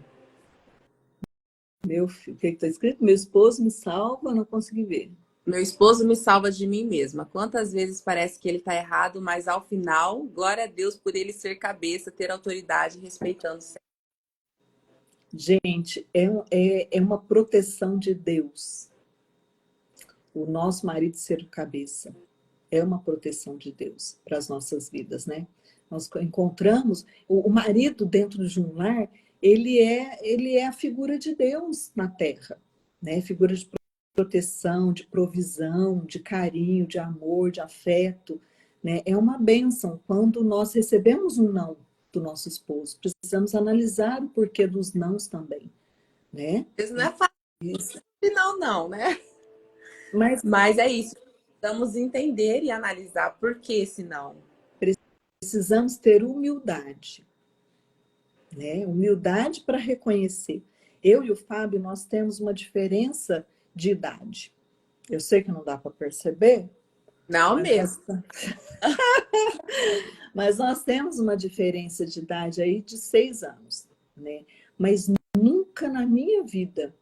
S3: Meu filho, o que está escrito? Meu esposo me salva, eu não consegui ver.
S4: Meu esposo me salva de mim mesma. Quantas vezes parece que ele está errado, mas ao final, glória a Deus por ele ser cabeça, ter autoridade, respeitando sempre.
S3: Gente, é uma proteção de Deus. O nosso marido ser o cabeça é uma proteção de Deus para as nossas vidas, né? Nós encontramos o marido dentro de um lar, ele é a figura de Deus na terra, né? Figura de proteção, de provisão, de carinho, de amor, de afeto, né? É uma bênção quando nós recebemos um não do nosso esposo. Precisamos analisar o porquê dos nãos também, né?
S4: Isso não é fácil,
S3: Isso.
S4: não, né?
S3: Mas
S4: Mas é isso. Precisamos entender e analisar por que esse não.
S3: precisamos ter humildade, né? Humildade para reconhecer. Eu e o Fábio, nós temos uma diferença de idade. Eu sei que não dá para perceber,
S4: Não
S3: mas
S4: mesmo.
S3: mas nós temos uma diferença de idade aí de 6 anos, né? Mas nunca na minha vida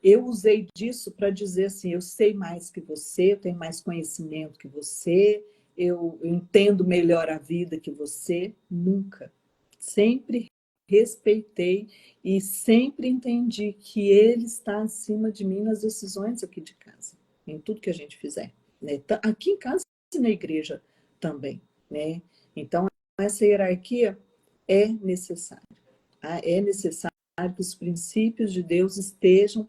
S3: eu usei disso para dizer assim, eu sei mais que você, eu tenho mais conhecimento que você, eu entendo melhor a vida que você. Nunca. Sempre respeitei e sempre entendi que ele está acima de mim nas decisões aqui de casa, em tudo que a gente fizer, né? Aqui em casa e na igreja também, né? Então, essa hierarquia é necessária. Tá? É necessário que os princípios de Deus estejam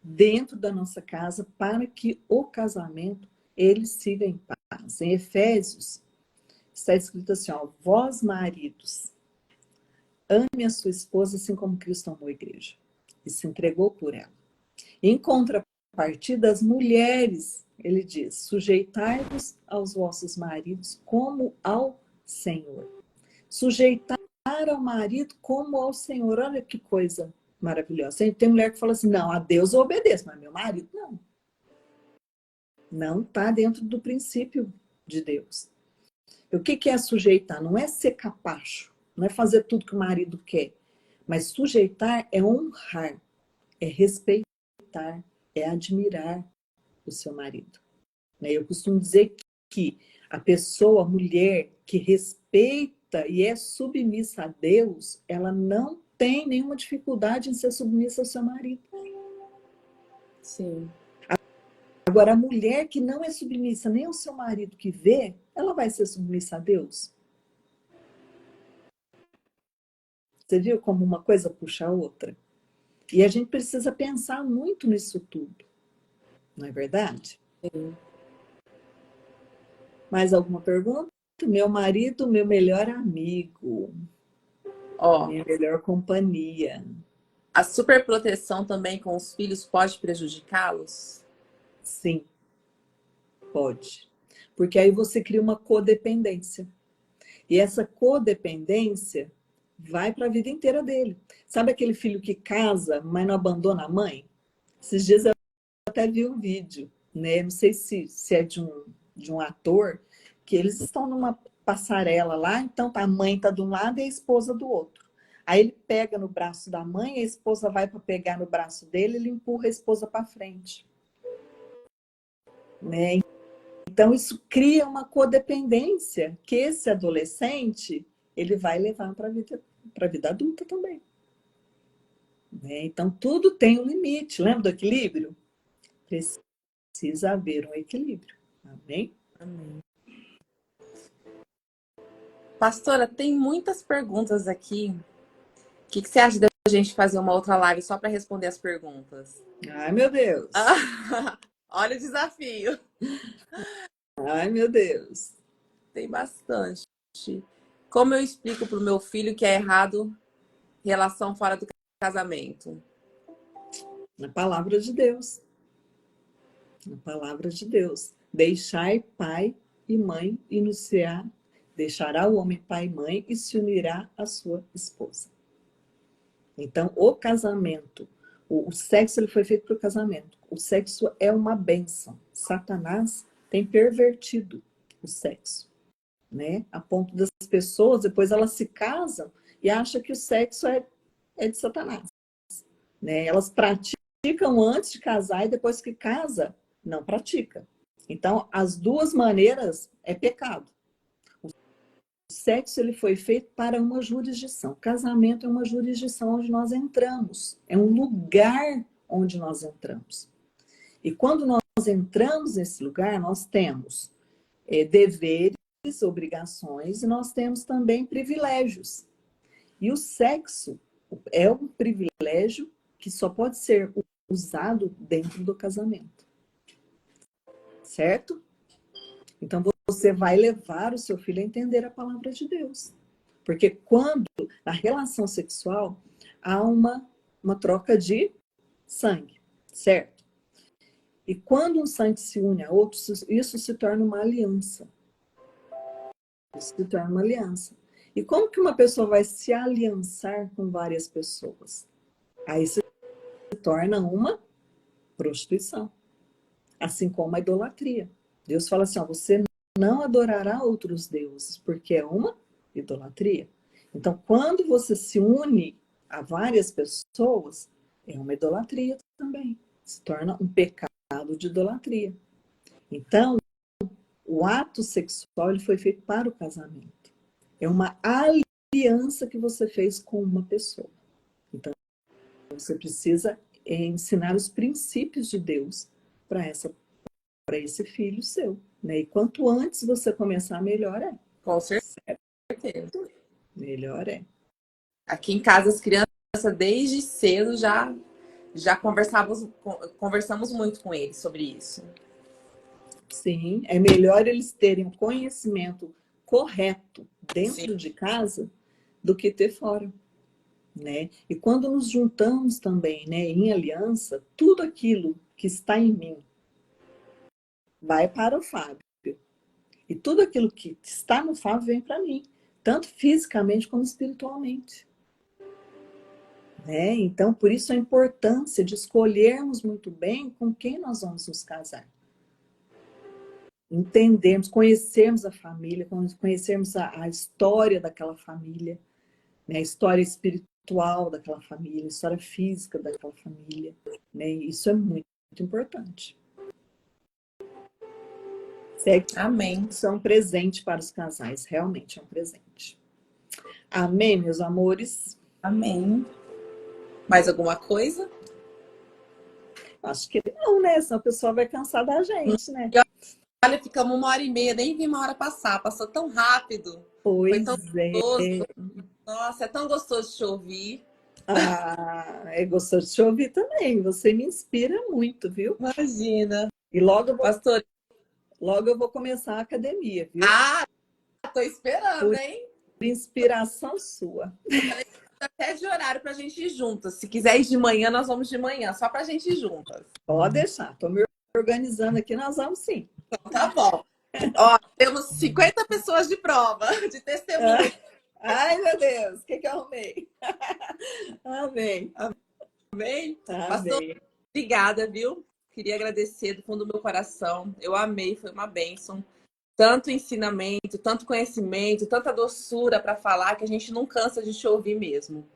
S3: dentro da nossa casa para que o casamento ele siga em paz. Em Efésios está escrito assim, ó, vós maridos, ame a sua esposa assim como Cristo amou a igreja e se entregou por ela. Em contrapartida, as mulheres, ele diz, sujeitai-vos aos vossos maridos como ao Senhor. Sujeitar ao marido como ao Senhor. Olha que coisa maravilhosa. Tem mulher que fala assim, não, a Deus eu obedeço, mas meu marido não. Não está dentro do princípio de Deus. O que é sujeitar? Não é ser capacho, não é fazer tudo que o marido quer. Mas sujeitar é honrar, é respeitar, é admirar o seu marido. Eu costumo dizer que a pessoa, a mulher que respeita e é submissa a Deus, ela não tem nenhuma dificuldade em ser submissa ao seu marido.
S4: Sim.
S3: Agora, a mulher que não é submissa nem ao seu marido que vê, ela vai ser submissa a Deus? Você viu como uma coisa puxa a outra? E a gente precisa pensar muito nisso tudo. Não é verdade?
S4: Sim.
S3: Mais alguma pergunta? Meu marido, meu melhor amigo.
S4: Ó,
S3: Minha melhor companhia.
S4: a superproteção também com os filhos pode prejudicá-los?
S3: Sim, pode. Porque aí você cria uma codependência. E essa codependência vai para a vida inteira dele. Sabe aquele filho que casa, mas não abandona a mãe? Esses dias eu até vi um vídeo, né? Não sei se é de um ator, que eles estão numa passarela lá, então a mãe está de um lado e a esposa do outro. Aí ele pega no braço da mãe, a esposa vai para pegar no braço dele, ele empurra a esposa para frente. Né? Então isso cria uma codependência que esse adolescente ele vai levar para a vida adulta também. Né? Então tudo tem um limite. Lembra do equilíbrio? Precisa haver um equilíbrio. Amém?
S4: Amém. Pastora, tem muitas perguntas aqui. O que você acha da gente fazer uma outra live só para responder as perguntas?
S3: Ai, meu Deus.
S4: Olha o desafio.
S3: Ai, meu Deus.
S4: Tem bastante. Como eu explico para o meu filho que é errado relação fora do casamento?
S3: Na palavra de Deus. Na palavra de Deus. Deixai pai e mãe iniciar Deixará o homem pai e mãe e se unirá à sua esposa. Então, o casamento, o sexo ele foi feito para o casamento. O sexo é uma bênção. Satanás tem pervertido o sexo, né? A ponto das pessoas, depois elas se casam e acham que o sexo é de Satanás, né? Elas praticam antes de casar e depois que casa, não pratica. Então, as duas maneiras é pecado. O sexo ele foi feito para uma jurisdição. O casamento é uma jurisdição onde nós entramos. É um lugar onde nós entramos. E quando nós entramos nesse lugar, nós temos deveres, obrigações e nós temos também privilégios. E o sexo é um privilégio que só pode ser usado dentro do casamento. Certo? Então, você vai levar o seu filho a entender a palavra de Deus. Porque quando, na relação sexual, há uma troca de sangue, certo? E quando um sangue se une a outro, isso se torna uma aliança. Isso se torna uma aliança. E como que uma pessoa vai se aliançar com várias pessoas? Aí se torna uma prostituição. Assim como a idolatria. Deus fala assim, ó, você não adorará outros deuses, porque é uma idolatria. Então, quando você se une a várias pessoas, é uma idolatria também. Se torna um pecado de idolatria. Então, o ato sexual ele foi feito para o casamento. É uma aliança que você fez com uma pessoa. Então, você precisa ensinar os princípios de Deus para esse filho seu. Né? E quanto antes você começar, melhor é.
S4: Com certeza.
S3: Melhor é.
S4: Aqui em casa, as crianças, desde cedo, já conversamos muito com eles sobre isso.
S3: Sim, é melhor eles terem um conhecimento correto dentro
S4: Sim.
S3: de casa do que ter fora. Né? E quando nos juntamos também, né, em aliança, tudo aquilo que está em mim vai para o Fábio. E tudo aquilo que está no Fábio vem para mim, tanto fisicamente como espiritualmente. Né? Então, por isso a importância de escolhermos muito bem com quem nós vamos nos casar. Entendermos, conhecermos a família, conhecermos a história daquela família, né? A história espiritual daquela família, a história física daquela família. Né? Isso é muito, muito importante.
S4: Amém.
S3: Isso é um presente para os casais, realmente é um presente. Amém, meus amores?
S4: Amém. Mais alguma coisa?
S3: Acho que não, né? Senão o pessoal vai cansar da gente, né?
S4: Olha, ficamos 1h30, nem vi uma hora passar. Passou tão rápido. Foi
S3: Pois
S4: tão gostoso. Nossa, é tão gostoso te ouvir.
S3: Ah, é gostoso de te ouvir também. Você me inspira muito, viu?
S4: Imagina.
S3: E logo
S4: Pastor.
S3: eu vou começar a academia, viu?
S4: Ah, tô esperando, hein?
S3: Por inspiração sua.
S4: Até de horário pra gente ir juntas. Se quiser ir de manhã, nós vamos de manhã, só pra gente ir juntas.
S3: Pode deixar. Tô me organizando aqui, nós vamos sim.
S4: Então, tá bom. Ó, temos 50 pessoas de prova, de testemunho.
S3: Ai, meu Deus, o que eu arrumei? Amém.
S4: Amém?
S3: Amém.
S4: Pastor, obrigada, viu? Queria agradecer do fundo do meu coração. Eu amei, foi uma bênção. Tanto ensinamento, tanto conhecimento, tanta doçura para falar que a gente não cansa de te ouvir mesmo.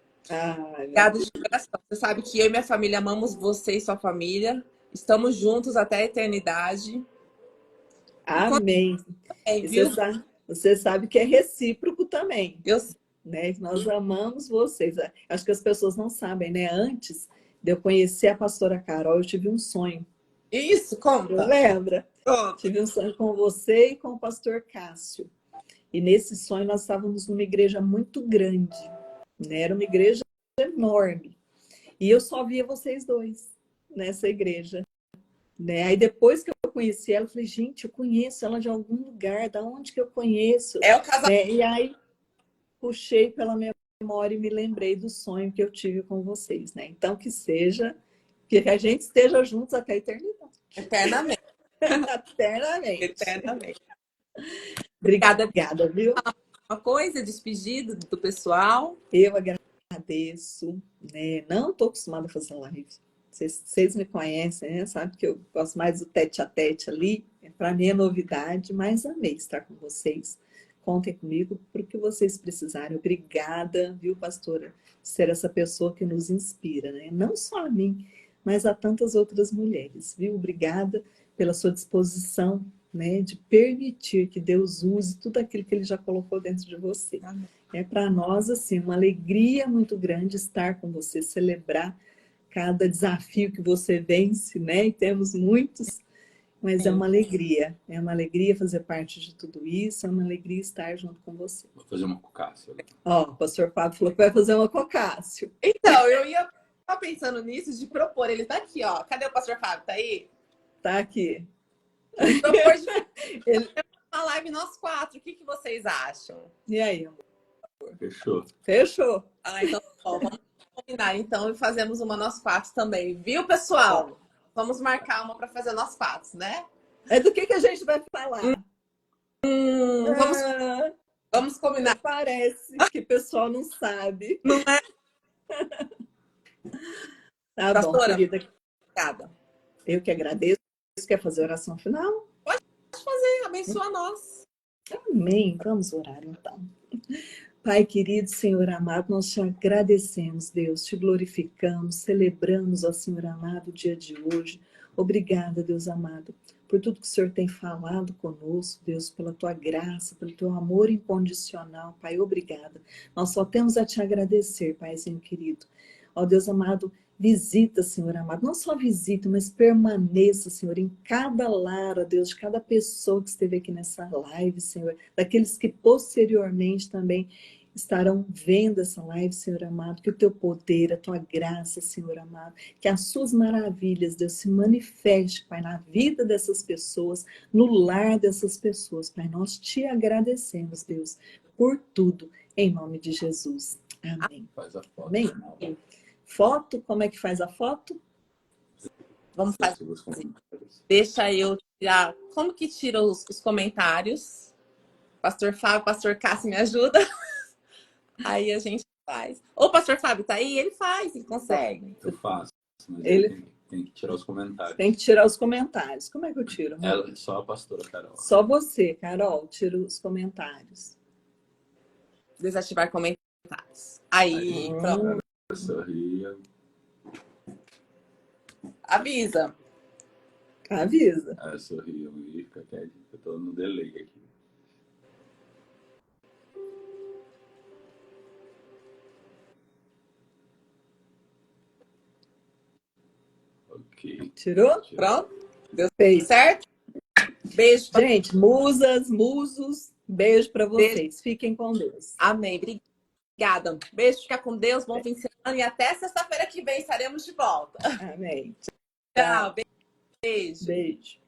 S4: Obrigada de coração. Você sabe que eu e minha família amamos você e sua família. Estamos juntos até a eternidade.
S3: Amém.
S4: Viu?
S3: Você sabe que é recíproco também.
S4: Eu sei.
S3: Né? Nós amamos vocês. Acho que as pessoas não sabem, né? Antes de eu conhecer a pastora Carol, eu tive um sonho.
S4: Isso, conta.
S3: Lembra?
S4: Conta.
S3: Tive um sonho com você e com o pastor Cássio. E nesse sonho nós estávamos numa igreja muito grande. Né? Era uma igreja enorme. E eu só via vocês dois nessa igreja. Né? Aí depois que eu conheci ela, eu falei, gente, eu conheço ela de algum lugar. Da onde que eu conheço?
S4: É o casal.
S3: Né? E aí puxei pela memória e me lembrei do sonho que eu tive com vocês. Né? Então que a gente esteja juntos até a eternidade.
S4: Eternamente.
S3: Eternamente.
S4: Eternamente.
S3: Obrigada, viu?
S4: Uma coisa, despedido do pessoal.
S3: Eu agradeço, né? Não estou acostumada a fazer live. Vocês me conhecem, né? Sabe que eu gosto mais do tete a tete ali. Para mim é novidade, mas amei estar com vocês. Contem comigo para o que vocês precisarem. Obrigada, viu, pastora, por ser essa pessoa que nos inspira, né? Não só a mim, mas a tantas outras mulheres, viu? Obrigada pela sua disposição, né, de permitir que Deus use tudo aquilo que Ele já colocou dentro de você.
S4: Amém.
S3: É para nós, assim, uma alegria muito grande estar com você, celebrar cada desafio que você vence, né? E temos muitos, mas é uma alegria fazer parte de tudo isso, é uma alegria estar junto com você.
S5: Vou fazer uma cocácia.
S3: Ó, o pastor Fábio falou que vai fazer uma cocácio.
S4: Então, eu ia estar pensando nisso, de propor. Ele tá aqui, ó. Cadê o pastor Fábio? Tá aí?
S3: Tá aqui.
S4: Propor de uma live nós 4. O que vocês acham?
S3: E aí, amor?
S5: Fechou.
S3: Fechou?
S4: Ah, então, ó, vamos combinar. Então, e fazemos uma nós 4 também. Viu, pessoal? Vamos marcar uma para fazer nós 4, né?
S3: É do que a gente vai falar?
S4: Vamos combinar.
S3: Parece que o pessoal não sabe.
S4: Não é?
S3: Tá bom,
S4: Pastora,
S3: querida.
S4: obrigada.
S3: Eu que agradeço. Quer fazer oração final?
S4: Abençoa nós.
S3: Amém. Vamos orar então. Pai querido, Senhor amado, nós te agradecemos, Deus, te glorificamos, celebramos, ó Senhor amado, o dia de hoje. Obrigada, Deus amado, por tudo que o Senhor tem falado conosco, Deus, pela tua graça, pelo teu amor incondicional, Pai, obrigada. Nós só temos a te agradecer, Paizinho querido. Ó Deus amado, visita, Senhor amado, não só visita, mas permaneça, Senhor, em cada lar, ó Deus, de cada pessoa que esteve aqui nessa live, Senhor, daqueles que posteriormente também estarão vendo essa live, Senhor amado, que o teu poder, a tua graça, Senhor amado, que as suas maravilhas, Deus, se manifeste, Pai, na vida dessas pessoas, no lar dessas pessoas, Pai, nós te agradecemos, Deus, por tudo, em nome de Jesus. Amém.
S5: Faz a foto.
S3: Amém. Foto, como é que faz a foto?
S4: Vamos fazer. Deixa eu tirar. Como que tira os comentários? Pastor Fábio, Pastor Cássio, me ajuda. Aí a gente faz. Ô, Pastor Fábio, tá aí? Ele faz, ele consegue.
S5: Eu faço, mas
S3: Ele
S5: tem que tirar os comentários.
S3: tem que tirar os comentários. Como é que eu tiro?
S5: Ela, só a pastora Carol.
S3: Só você, Carol, tira os comentários.
S4: Desativar comentários. Aí, pronto.
S5: Sorria.
S4: Avisa.
S3: Avisa.
S5: Sorria e fica quieto. Eu tô no delay aqui. Ok.
S3: Tirou?
S4: Pronto? Deu
S3: Fez.
S4: certo? Beijo.
S3: Gente, musas, musos, beijo pra vocês. Fiquem com Deus.
S4: Amém. Obrigada. Beijo, fica com Deus. Bom fim de semana. E até sexta-feira que vem estaremos de volta.
S3: Amém.
S4: Tchau. Beijo.
S3: Beijo.